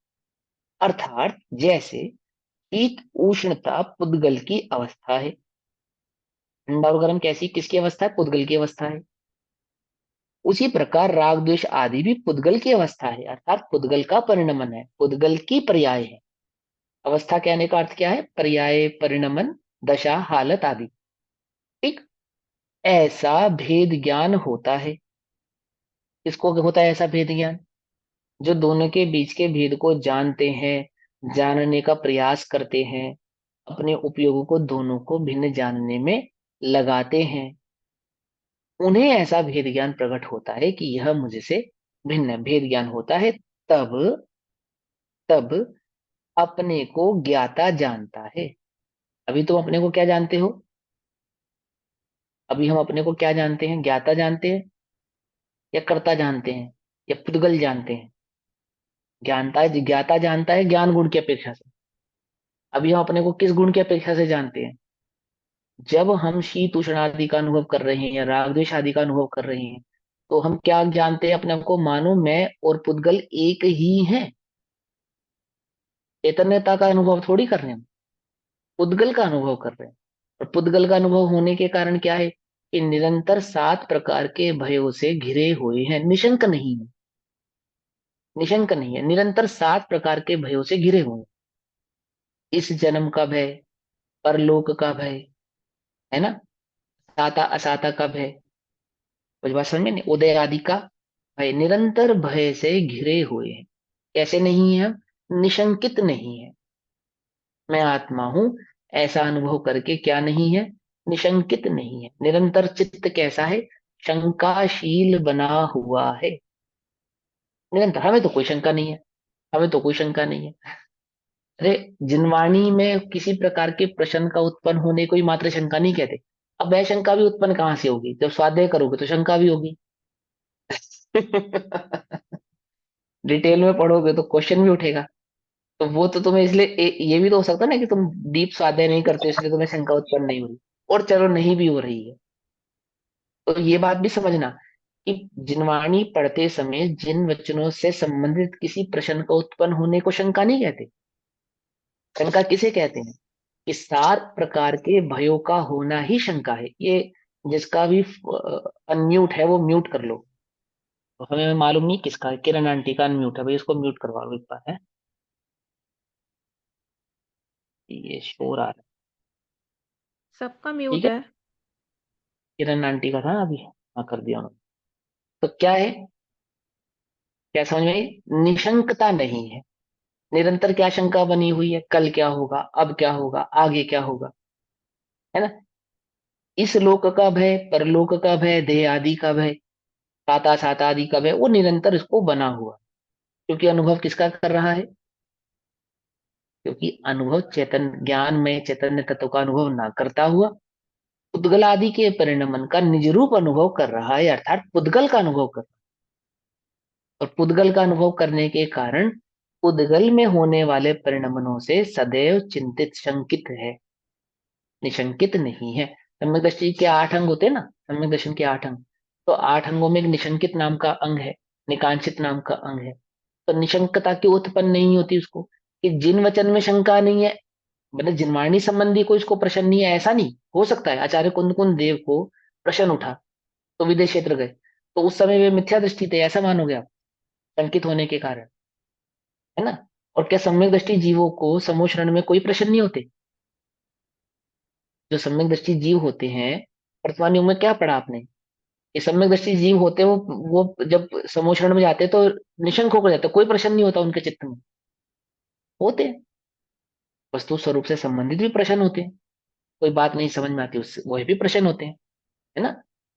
अर्थात जैसे शीत उष्णता पुद्गल की अवस्था है, ठंडा और गर्म कैसी किसकी अवस्था है? पुद्गल की अवस्था है। उसी प्रकार राग द्वेष आदि भी पुद्गल की अवस्था है, अर्थात पुद्गल का परिणमन है, पुद्गल की पर्याय है। अवस्था कहने का अर्थ क्या है? पर्याय, परिणमन, दशा, हालत आदि। ठीक। ऐसा भेद ज्ञान होता है। किसको होता है ऐसा भेद ज्ञान? जो दोनों के बीच के भेद को जानते हैं, जानने का प्रयास करते हैं, अपने उपयोगों को दोनों को भिन्न जानने में लगाते हैं, उन्हें ऐसा भेद ज्ञान प्रकट होता है कि यह मुझसे भिन्न है। भेद ज्ञान होता है तब तब अपने को ज्ञाता जानता है। अभी तुम अपने को क्या जानते हो? अभी हम अपने को क्या जानते हैं? ज्ञाता जानते हैं या कर्ता जानते हैं या पुद्गल जानते हैं? ज्ञानता ज्ञाता जानता है ज्ञान गुण की अपेक्षा से। अभी हम अपने को किस गुण की अपेक्षा से जानते हैं? जब हम शीत उष्ण आदि का अनुभव कर रहे हैं या राग द्वेष आदि का अनुभव कर रहे हैं, तो हम क्या जानते हैं अपने को? मानो मैं और पुद्गल एक ही हैं। चैतन्यता का अनुभव थोड़ी कर रहे हैं हम, पुद्गल का अनुभव कर रहे हैं। और पुद्गल का अनुभव होने के कारण क्या है? कि निरंतर 7 प्रकार के भयों से घिरे हुए हैं, निशंक नहीं है। निशंक नहीं है, निरंतर 7 प्रकार के भयों से घिरे हुए हैं। इस जन्म का भय, परलोक का भय, है ना, साता असाता का भय, कुछ बात समझ में नहीं, उदय आदि का भय, निरंतर भय से घिरे हुए हैं। कैसे नहीं है हम? निशंकित नहीं है। मैं आत्मा हूं ऐसा अनुभव करके क्या नहीं है? निशंकित नहीं है। निरंतर चित्त कैसा है? शंकाशील बना हुआ है। निरंतर, हमें तो कोई शंका नहीं है, हमें तो कोई शंका नहीं है। अरे, जिनवाणी में किसी प्रकार के प्रश्न का उत्पन्न होने को ही मात्र शंका नहीं कहते। अब वह शंका भी उत्पन्न कहां से होगी? जब स्वाध्याय करोगे तो शंका भी होगी। डिटेल में पढ़ोगे तो क्वेश्चन भी उठेगा। तो वो तो तुम्हें इसलिए ये भी तो हो सकता है ना कि तुम डीप स्वाध्याय नहीं करते हो, इसलिए तुम्हें शंका उत्पन्न नहीं हो रही। और चलो नहीं भी हो रही है, तो ये बात भी समझना कि जिनवाणी पढ़ते समय जिन वचनों से संबंधित किसी प्रश्न का उत्पन्न होने को शंका नहीं कहते। शंका किसे कहते हैं? कि 7 प्रकार के भयों का होना ही शंका है। ये जिसका भी अनम्यूट है वो म्यूट कर लो। तो हमें मालूम नहीं किसका है, किरण आंटी का अनम्यूट है भाई, इसको म्यूट करवा लो एक बार है। ये शोर आ रहा है। सबका ठीक म्यूट है, है। किरण आंटी का था ना अभी, हाँ कर दिया उन्होंने। तो क्या है? क्या समझ में आई? निशंकता नहीं है। निरंतर क्या शंका बनी हुई है? कल क्या होगा, अब क्या होगा, आगे क्या होगा, है ना। इस लोक का भय, परलोक का भय, देह आदि का भय, साता साता आदि का भय, वो निरंतर इसको बना हुआ। क्योंकि अनुभव किसका कर रहा है? क्योंकि अनुभव चेतन ज्ञान में चैतन्य तत्व का अनुभव ना करता हुआ पुद्गल आदि के परिणमन का निज रूप अनुभव कर रहा है, अर्थात पुद्गल का अनुभव कर। और पुद्गल का अनुभव करने के कारण पुद्गल में होने वाले परिणमनों से सदैव चिंतित शंकित है, निशंकित नहीं है। सम्यक दृष्टि के 8 अंग होते हैं ना, सम्यक दर्शन के 8 अंग। तो 8 अंगों में एक निशंकित नाम का अंग है, निकांक्षित नाम का अंग है। तो निशंकता क्यों उत्पन्न नहीं होती उसको? कि जिन वचन में शंका नहीं है, मतलब जिनवाणी संबंधी कोई इसको प्रश्न नहीं है, ऐसा नहीं हो सकता है। आचार्य कुंद कुंद देव को प्रश्न उठा तो विदेश क्षेत्र गए, तो उस समय वे मिथ्या दृष्टि थे, ऐसा मानोगे आप, शंकित होने के कारण, है ना। और क्या सम्यक दृष्टि जीवों को समोचरण में कोई प्रश्न नहीं होते? जो सम्यक दृष्टि जीव होते हैं, वर्तमान युग में क्या पढ़ा आपने? ये सम्यक दृष्टि जीव होते हैं, वो जब समोचरण में जाते हैं तो निशंक होकर जाते हैं, कोई प्रश्न नहीं होता उनके चित्त में। होते हैं, वस्तु स्वरूप से संबंधित भी प्रश्न होते हैं, कोई बात नहीं समझ में आती उससे वह भी प्रश्न होते हैं, है ना।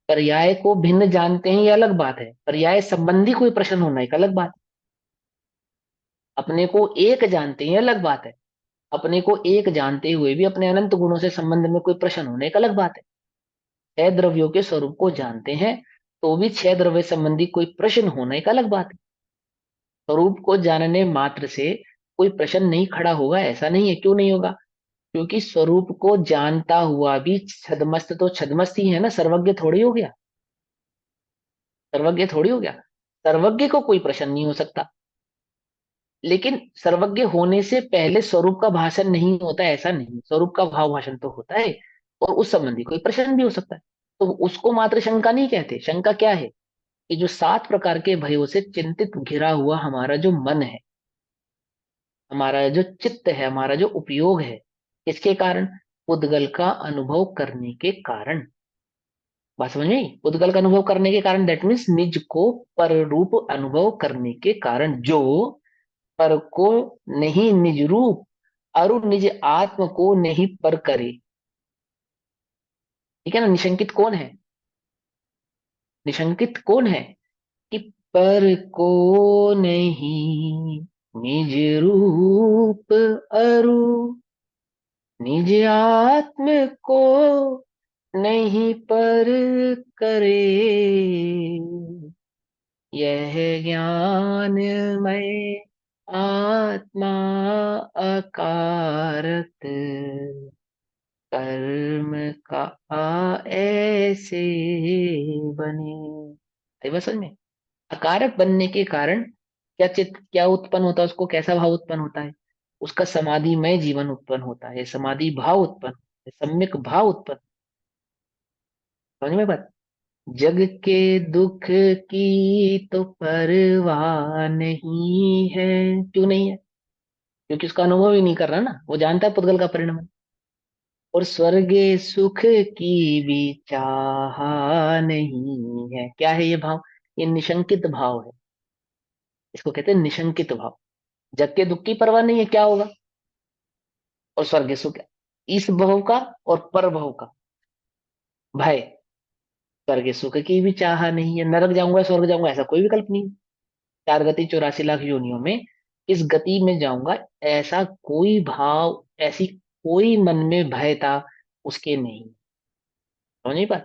पर्याय को भिन्न जानते हैं ये अलग बात है, पर्याय संबंधी कोई प्रश्न होना एक अलग बात है। अपने को एक जानते हैं ये अलग बात है, अपने को एक जानते हुए भी अपने अनंत गुणों से संबंध में कोई प्रश्न होना एक अलग बात है। 6 द्रव्यों के स्वरूप को जानते हैं तो भी 6 द्रव्य संबंधी कोई प्रश्न होना एक अलग बात है। स्वरूप को जानने मात्र से कोई प्रश्न नहीं खड़ा होगा, ऐसा नहीं है। क्यों नहीं होगा? क्योंकि स्वरूप को जानता हुआ भी छद्मस्त तो छद्मस्त ही है ना, सर्वज्ञ थोड़ी हो गया। सर्वज्ञ थोड़ी हो गया, सर्वज्ञ को कोई प्रश्न नहीं हो सकता। लेकिन सर्वज्ञ होने से पहले स्वरूप का भाषण नहीं होता, ऐसा नहीं, स्वरूप का भाव भाषण तो होता है। और उस संबंधी कोई प्रश्न भी हो सकता है। तो उसको मात्र शंका नहीं कहते। शंका क्या है? कि जो 7 प्रकार के भयों से चिंतित घिरा हुआ हमारा जो मन है, हमारा जो चित्त है, हमारा जो उपयोग है, इसके कारण, उद्गल का अनुभव करने के कारण। बात समझ में आई? उद्गल का अनुभव करने के कारण, दैट मीन्स निज को पर रूप अनुभव करने के कारण, जो पर को नहीं निज रूप, अरु निज आत्म को नहीं पर करे। ठीक है ना? निशंकित कौन है? निशंकित कौन है? कि पर को नहीं निज रूप, अरु निज आत्म को नहीं पर करे, यह ज्ञानमय आत्मा अकारत कर्म का ऐसे बने। आई बात समझ में? अकारक बनने के कारण क्या चित्त, क्या उत्पन्न होता है? उसको कैसा भाव उत्पन्न होता है? उसका समाधिमय जीवन उत्पन्न होता है, समाधि भाव उत्पन्न, सम्यक भाव उत्पन्न। समझ में बात? जग के दुख की तो परवाह नहीं है। क्यों नहीं है? क्योंकि उसका अनुभव ही नहीं कर रहा ना, वो जानता है पुद्गल का परिणाम। और स्वर्गे सुख की भी चाह नहीं है। क्या है ये भाव? ये निशंकित भाव है। इसको कहते हैं निशंकित भाव। जग के दुख की परवाह नहीं है, क्या होगा? और स्वर्ग सुख, इस भव का और पर भव का भय। स्वर्ग सुख की भी चाह नहीं है, नरक जाऊंगा स्वर्ग जाऊंगा ऐसा कोई विकल्प नहीं है। 4 गति 84 लाख योनियों में इस गति में जाऊंगा, ऐसा कोई भाव, ऐसी कोई मन में भय था उसके नहीं। समझ नहीं पा?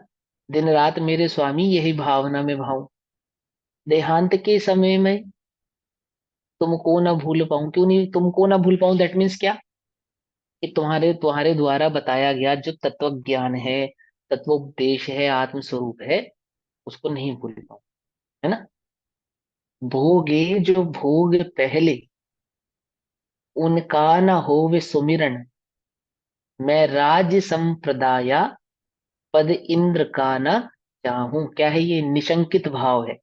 दिन रात मेरे स्वामी यही भावना में भाऊं, देहांत के समय में तुमको ना भूल पाऊं। क्यों नहीं तुमको ना भूल पाऊं? दैट मीन्स क्या? कि तुम्हारे तुम्हारे द्वारा बताया गया जो तत्व ज्ञान है, तत्वोपदेश है, आत्म स्वरूप है, उसको नहीं भूल पाऊं। है ना? भोगे जो भोग पहले, उनका न होवे सुमिरन, मैं राज संप्रदाया पद इंद्र का न चाहूं। क्या है ये? निशंकित भाव है।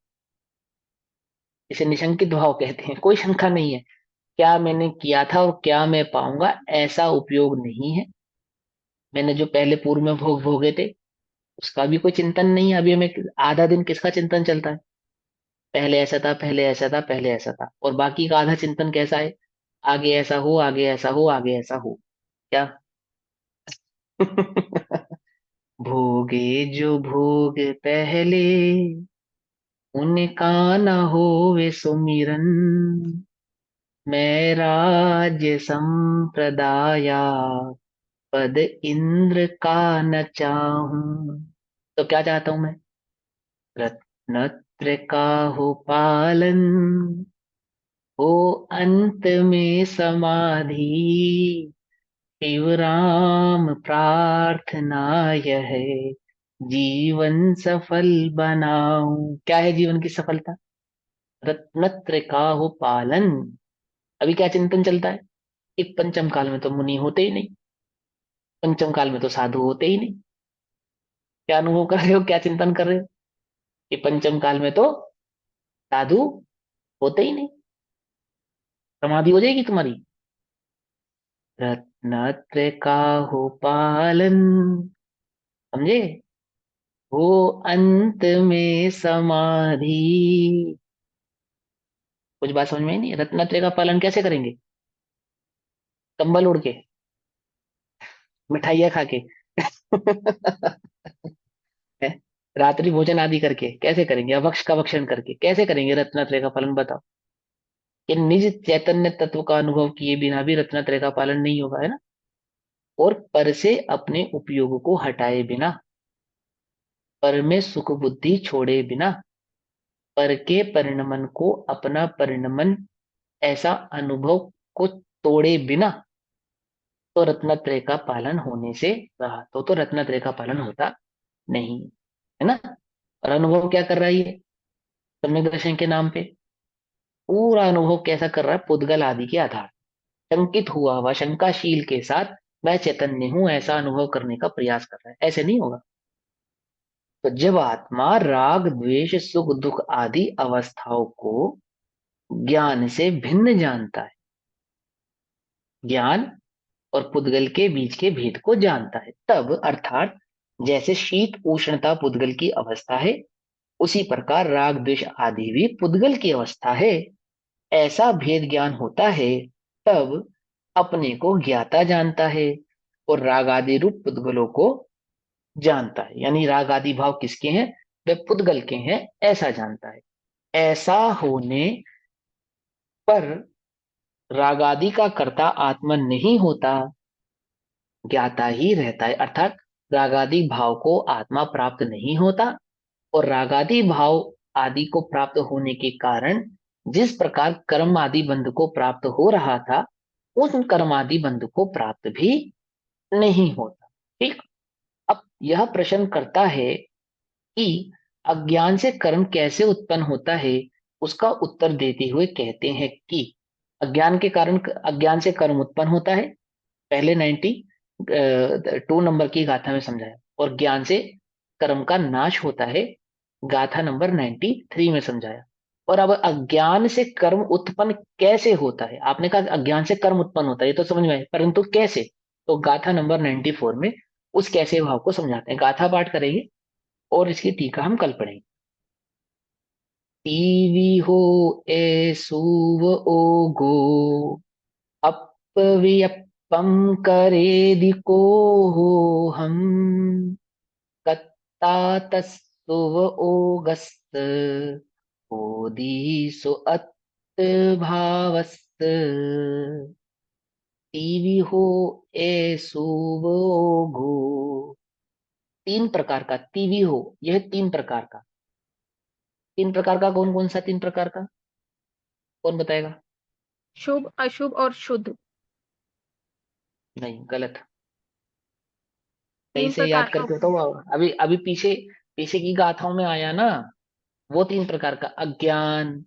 इसे निशंकित भाव कहते हैं। कोई शंका नहीं है, क्या मैंने किया था और क्या मैं पाऊंगा, ऐसा उपयोग नहीं है। मैंने जो पहले पूर्व में भोग भोगे थे, उसका भी कोई चिंतन नहीं है। अभी हमें आधा दिन किसका चिंतन चलता है? पहले ऐसा था, पहले ऐसा था, पहले ऐसा था। और बाकी का आधा चिंतन कैसा है? आगे ऐसा हो, आगे ऐसा हो, आगे ऐसा हो। क्या? भोगे जो भोग पहले, उनका न होवे सुमिरन, मैं राज्य संप्रदाया पद इंद्र का न चाहूं। तो क्या चाहता हूं मैं? रत्नत्र का हो पालन, हो अंत में समाधि, शिव राम प्रार्थना यह है, जीवन सफल बनाऊं। क्या है जीवन की सफलता? रत्नत्र का हो पालन। अभी क्या चिंतन चलता है? कि पंचम काल में तो मुनि होते ही नहीं, पंचम काल में तो साधु होते ही नहीं। क्या अनुभव कर रहे हो, क्या चिंतन कर रहे हो? कि पंचम काल में तो साधु होते ही नहीं। समाधि हो जाएगी तुम्हारी। रत्नत्र का हो पालन, समझे? वो अंत में समाधि। कुछ बात समझ में आई नहीं? रत्नत्रय का पालन कैसे करेंगे? कंबल उड़ के, मिठाइयाँ खा के, है? रात्रि भोजन आदि करके कैसे करेंगे? अभक्ष का भक्षण करके कैसे करेंगे रत्नत्रय का पालन? बताओ। कि निज चैतन्य तत्व का अनुभव किए बिना भी रत्नत्रय का पालन नहीं होगा, है ना? और पर से अपने उपयोग को हटाए बिना, पर में सुख बुद्धि छोड़े बिना, पर के परिणमन को अपना परिणमन ऐसा अनुभव को तोड़े बिना, तो रत्नत्रय का पालन होने से रहा। तो रत्नत्रय का पालन होता नहीं। है ना? और अनुभव क्या कर रहा है ये सम्यक दर्शन के नाम पे? पूरा अनुभव कैसा कर रहा है? पुद्गल आदि के आधार, शंकित हुआ हुआ, शंकाशील के साथ मैं चैतन्य हूं ऐसा अनुभव करने का प्रयास कर रहा है, ऐसे नहीं होगा। तो जब आत्मा राग द्वेष सुख दुख आदि अवस्थाओं को ज्ञान से भिन्न जानता है, ज्ञान और पुद्गल के बीच के भेद को जानता है, तब अर्थात जैसे शीत उष्णता पुद्गल की अवस्था है, उसी प्रकार राग द्वेष आदि भी पुद्गल की अवस्था है, ऐसा भेद ज्ञान होता है, तब अपने को ज्ञाता जानता है और राग आदि रूप पुद्गलों को जानता है। यानी राग आदि भाव किसके हैं? वे पुद्गल के हैं, ऐसा जानता है। ऐसा होने पर राग आदि का कर्ता आत्मा नहीं होता, ज्ञाता ही रहता है। अर्थात रागादि भाव को आत्मा प्राप्त नहीं होता, और रागादि भाव आदि को प्राप्त होने के कारण जिस प्रकार कर्म आदि बंध को प्राप्त हो रहा था, उस कर्म आदि बंध को प्राप्त भी नहीं होता। ठीक। अब यह प्रश्न करता है कि अज्ञान से कर्म कैसे उत्पन्न होता है। उसका उत्तर देते हुए कहते हैं कि अज्ञान के कारण, अज्ञान से कर्म उत्पन्न होता है, पहले 2 नंबर की गाथा में समझाया, और ज्ञान से कर्म का नाश होता है, गाथा नंबर 93 में समझाया। और अब अज्ञान से कर्म उत्पन्न कैसे होता है, आपने कहा अज्ञान से कर्म उत्पन्न होता है, ये तो समझ में आए, परंतु कैसे? तो गाथा नंबर 94 में उस कैसे भाव को समझाते हैं। गाथा पाठ करेंगे और इसकी टीका हम कल पढ़ेंगे। टीवी हो ए सुव ओ गो अपव्यपम करेदि को हो हम कत्ता तस्सुव ओगस्त ओदी सो अत भावस्त टीवी हो ए सुव ओ गो। तीन प्रकार का तीवी हो, यह तीन प्रकार का, तीन प्रकार का कौन कौन सा? तीन प्रकार का कौन बताएगा? शुभ अशुभ और शुद्ध, नहीं, गलत। सही तीन से प्रकार याद का करके बताओ। अभी अभी पीछे पीछे की गाथाओं में आया ना, वो तीन प्रकार का, अज्ञान,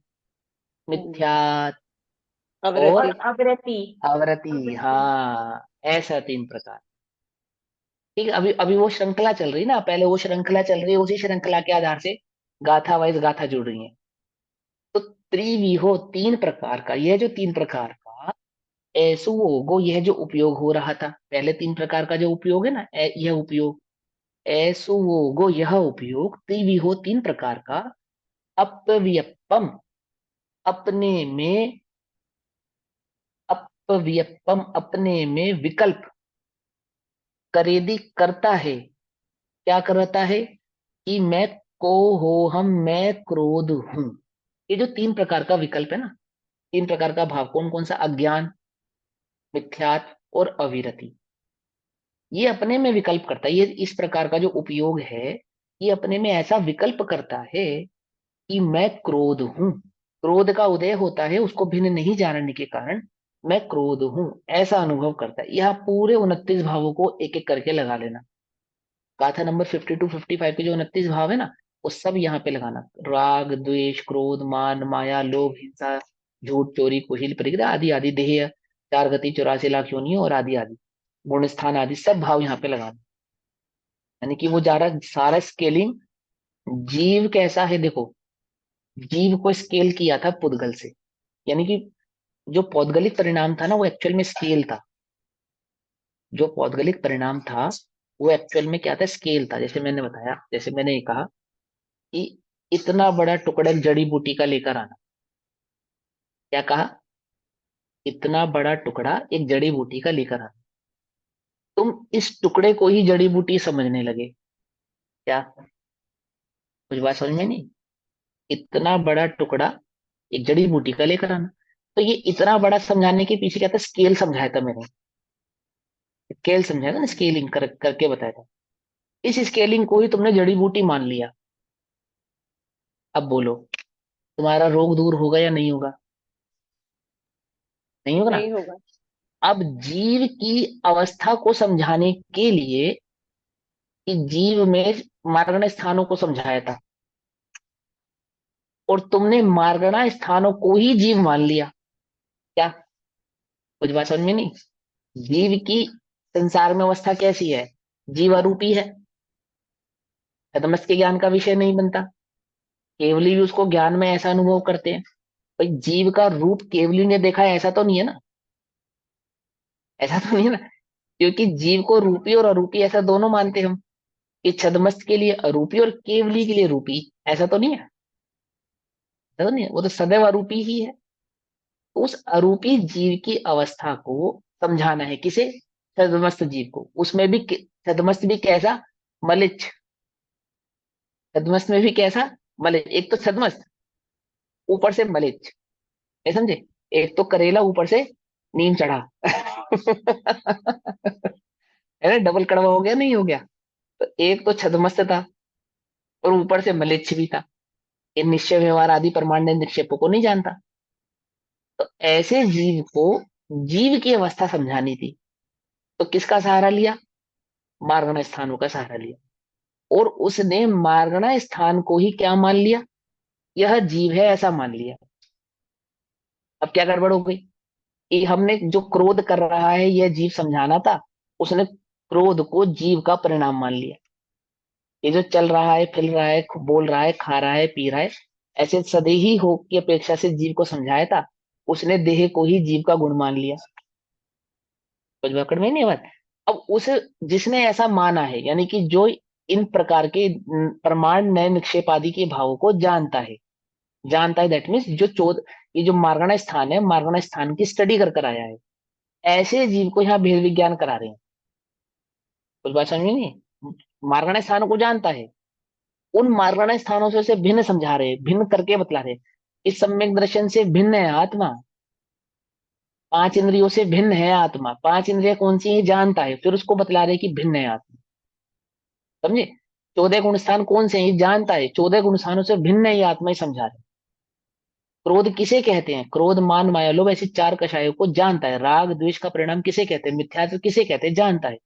मिथ्या और अवरति। और अवरति। आवृत्ति। हाँ, ऐसा तीन प्रकार। ठीक है, अभी अभी वो श्रृंखला चल रही ना, पहले वो श्रृंखला चल रही है, उसी श्रृंखला के आधार से गाथा वाइज गाथा जुड़ रही है। तो त्रिविहो तीन प्रकार का, यह जो तीन प्रकार का ऐसु गो, यह जो उपयोग हो रहा था, पहले तीन प्रकार का जो उपयोग है ना, यह उपयोग ऐसु गो, यह उपयोग त्रिविहो तीन प्रकार का अपव्यपम, अपने में, अपव्यपम अपने में विकल्प करेदी करता है। क्या करता है? कि मैं को हो हम, मैं क्रोध हूं। ये जो तीन प्रकार का विकल्प है ना, तीन प्रकार का भाव कौन कौन सा? अज्ञान, मिथ्यात और अविरति। ये अपने में विकल्प करता है, ये इस प्रकार का जो उपयोग है, ये अपने में ऐसा विकल्प करता है कि मैं क्रोध हूं। क्रोध का उदय होता है, उसको भिन्न नहीं जानने के कारण मैं क्रोध हूं ऐसा अनुभव करता है। यह पूरे 29 भावों को एक एक करके लगा लेना। गाथा नंबर 52-55 के जो 29 भाव है ना, वो सब यहाँ पे लगाना। राग द्वेष क्रोध मान माया लोभ हिंसा झूठ चोरी कुशील परिग्रह आदि आदि देह चार गति 84 लाख योनियों और आदि आदि गुण स्थान आदि सब भाव यहाँ पे लगाना। यानी कि वो सारा स्केलिंग जीव कैसा है देखो। जीव को स्केल किया था पुद्गल से, यानी कि जो पौद्गलिक परिणाम था ना, वो एक्चुअल में स्केल था। जो पौद्गलिक परिणाम था वो एक्चुअल में क्या था? स्केल था। जैसे मैंने बताया, जैसे मैंने ये कहा कि इतना बड़ा टुकड़ा एक जड़ी बूटी का लेकर आना। क्या कहा? इतना बड़ा टुकड़ा एक जड़ी बूटी का लेकर आना। तुम इस टुकड़े को ही जड़ी बूटी समझने लगे। क्या कुछ बात समझ में नहीं? इतना बड़ा टुकड़ा एक जड़ी बूटी का लेकर आना, तो ये इतना बड़ा समझाने के पीछे क्या था? स्केल समझाया था मैंने। स्केल समझाया था ना, स्केलिंग करके बताया था। इस स्केलिंग को ही तुमने जड़ी बूटी मान लिया। अब बोलो, तुम्हारा रोग दूर होगा या नहीं होगा? नहीं होगा ना। नहीं होगा। अब जीव की अवस्था को समझाने के लिए कि जीव में मार्गण स्थानों को समझाया था, और तुमने मार्गणा स्थानों को ही जीव मान लिया। क्या कुछ बात समझ में नहीं? जीव की संसार में अवस्था कैसी है, जीवारूपी है, छद्मस्त के ज्ञान का विषय नहीं बनता। केवली भी उसको ज्ञान में ऐसा अनुभव करते हैं। भाई जीव का रूप केवली ने देखा है ऐसा तो नहीं है ना, ऐसा तो नहीं है ना, क्योंकि जीव को रूपी और अरूपी ऐसा दोनों मानते हम, कि छद्मस्त के लिए अरूपी और केवली के लिए रूपी, ऐसा तो नहीं है, ऐसा तो नहीं है, वो तो सदैव अरूपी ही है। तो उस अरूपी जीव की अवस्था को समझाना है, किसे, छद्मस्त जीव को। उसमें भी छद्मस्त भी कैसा, मलिच्छ, छद्मस्त में भी कैसा, मलिच्छ। एक तो छद्मस्त ऊपर से मलिच्छ, ये समझे, एक तो करेला ऊपर से नीम चढ़ा है ना, डबल कड़वा हो गया नहीं हो गया। तो एक तो छद्मस्त था और ऊपर से मलिच्छ भी था, ये निश्चय व्यवहार आदि प्रमाण निक्षेपों को नहीं जानता। तो ऐसे जीव को जीव की अवस्था समझानी थी, तो किसका सहारा लिया, मार्गण स्थानों का सहारा लिया। और उसने मार्गण स्थान को ही क्या मान लिया, यह जीव है ऐसा मान लिया। अब क्या गड़बड़ हो गई, कि हमने जो क्रोध कर रहा है यह जीव समझाना था, उसने क्रोध को जीव का परिणाम मान लिया। ये जो चल रहा है, फिर रहा है, बोल रहा है, खा रहा है, पी रहा है, ऐसे सदेही हो की अपेक्षा से जीव को समझाया था, उसने देह को ही जीव का गुण मान लिया। कुछ पकड़ में नहीं बात। अब उस जिसने ऐसा माना है, यानी कि जो इन प्रकार के प्रमाण नए निक्षेप आदि के भावों को जानता है, दैट मीन्स जो ये जो मार्गण स्थान है, मार्गण स्थान की स्टडी कर कर आया है, ऐसे जीव को यहाँ भेद विज्ञान करा रहे हैं। कुछ बात समझ में नहीं, मार्गण स्थान को जानता है, उन मार्गण स्थानों से उसे भिन्न समझा रहे, भिन्न करके बतला रहे। इस सम्यक दर्शन से भिन्न है आत्मा, पांच इंद्रियों से भिन्न है आत्मा, पांच इंद्रियां कौन सी है जानता है, फिर उसको बतला रहे कि भिन्न है आत्मा। समझे, 14 गुण स्थान कौन से हैं ये जानता है, 14 गुण स्थानों से भिन्न है ये आत्मा ही समझा रहे। क्रोध किसे कहते हैं, क्रोध मान माया लोभ ऐसी चार कषायों को जानता है। राग द्वेष का परिणाम किसे कहते हैं, मिथ्यात्व किसे कहते हैं जानता है।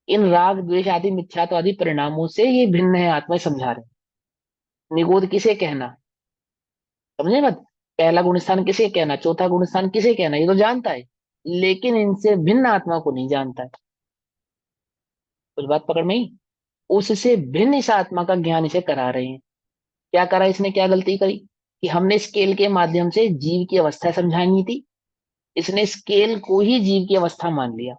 इन राग द्वेष आदि मिथ्यात्व आदि परिणामों से ये भिन्न है आत्मा ही समझा रहे हैं। निगोद किसे कहना, समझे मत, पहला गुण स्थान किसे कहना, चौथा गुण स्थान किसे कहना, ये तो जानता है, लेकिन इनसे भिन्न आत्मा को नहीं जानता है। कुछ बात पकड़ में ही, उससे भिन्न इस आत्मा का ज्ञान इसे करा रहे हैं। क्या करा इसने, क्या गलती करी, कि हमने स्केल के माध्यम से जीव की अवस्था समझानी थी, इसने स्केल को ही जीव की अवस्था मान लिया।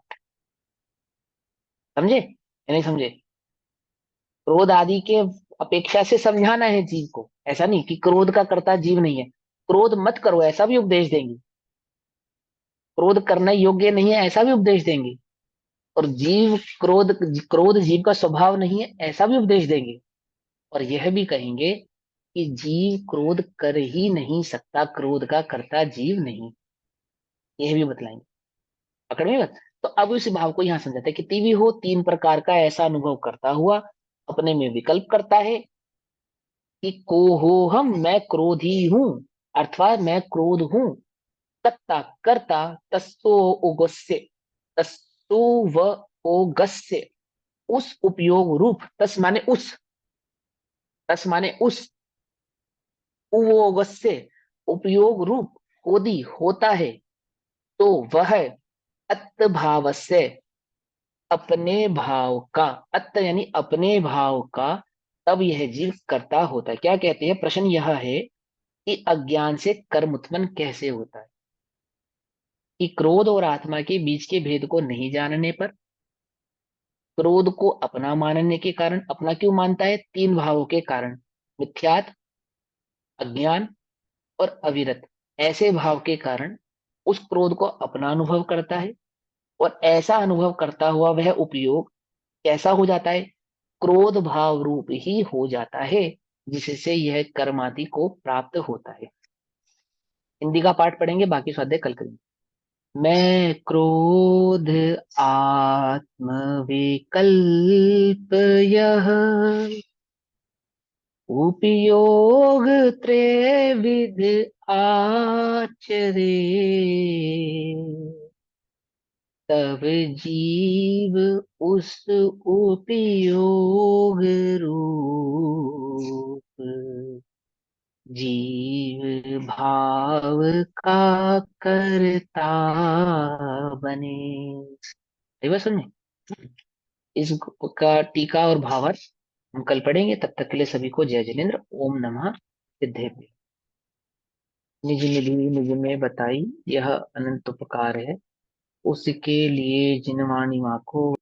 समझे या नहीं समझे, क्रोध आदि के अपेक्षा से समझाना है जीव को, ऐसा नहीं कि क्रोध का कर्ता जीव नहीं है, क्रोध मत करो ऐसा भी उपदेश देंगे, क्रोध करना योग्य नहीं है ऐसा भी उपदेश देंगे, और जीव क्रोध क्रोध जीव का स्वभाव नहीं है ऐसा भी उपदेश देंगे, और यह भी कहेंगे कि जीव क्रोध कर ही नहीं सकता, क्रोध का कर्ता जीव नहीं, यह भी बतलाएंगे। पकड़ में बात। तो अब इस भाव को यहां समझाते हैं कि तीवी हो तीन प्रकार का ऐसा अनुभव करता हुआ अपने में विकल्प करता है, कि को हो हम, मैं क्रोधी हूं, अथवा मैं क्रोध हूं, कर्ता कर्ता, तस्तो उगस्य, तस्तु व ओगस्य, उस उपयोग रूप, तस माने उस, तस माने उस, उवोगस्य उपयोग रूप कोदि होता है, तो वह अत भाव से, अपने भाव का, अत यानी अपने भाव का, तब यह जीव करता होता है। क्या कहते हैं, प्रश्न यह है कि अज्ञान से कर्म उत्पन्न कैसे होता है, कि क्रोध और आत्मा के बीच के भेद को नहीं जानने पर, क्रोध को अपना मानने के कारण, अपना क्यों मानता है, तीन भावों के कारण, मिथ्यात, अज्ञान और अविरत, ऐसे भाव के कारण उस क्रोध को अपना अनुभव करता है, और ऐसा अनुभव करता हुआ वह उपयोग कैसा हो जाता है, क्रोध भाव रूप ही हो जाता है, जिससे यह कर्मादि को प्राप्त होता है। हिंदी का पाठ पढ़ेंगे, बाकी स्वाध्याय कल करेंगे। मैं क्रोध आत्म विकल्प यह, उपयोग त्रैविध आचरे, तब जीव उस उपयोग रूप जीव भाव का करता बने। एक बार सुनिए, इसका टीका और भावार्थ हम कल पढ़ेंगे। तब तक के लिए सभी को जय जिनेन्द्र। ओम नमः सिद्धेभ्य। निज निधि निज में बताई, यह अनंत उपकार है, उसके लिए जिनवाणी माखो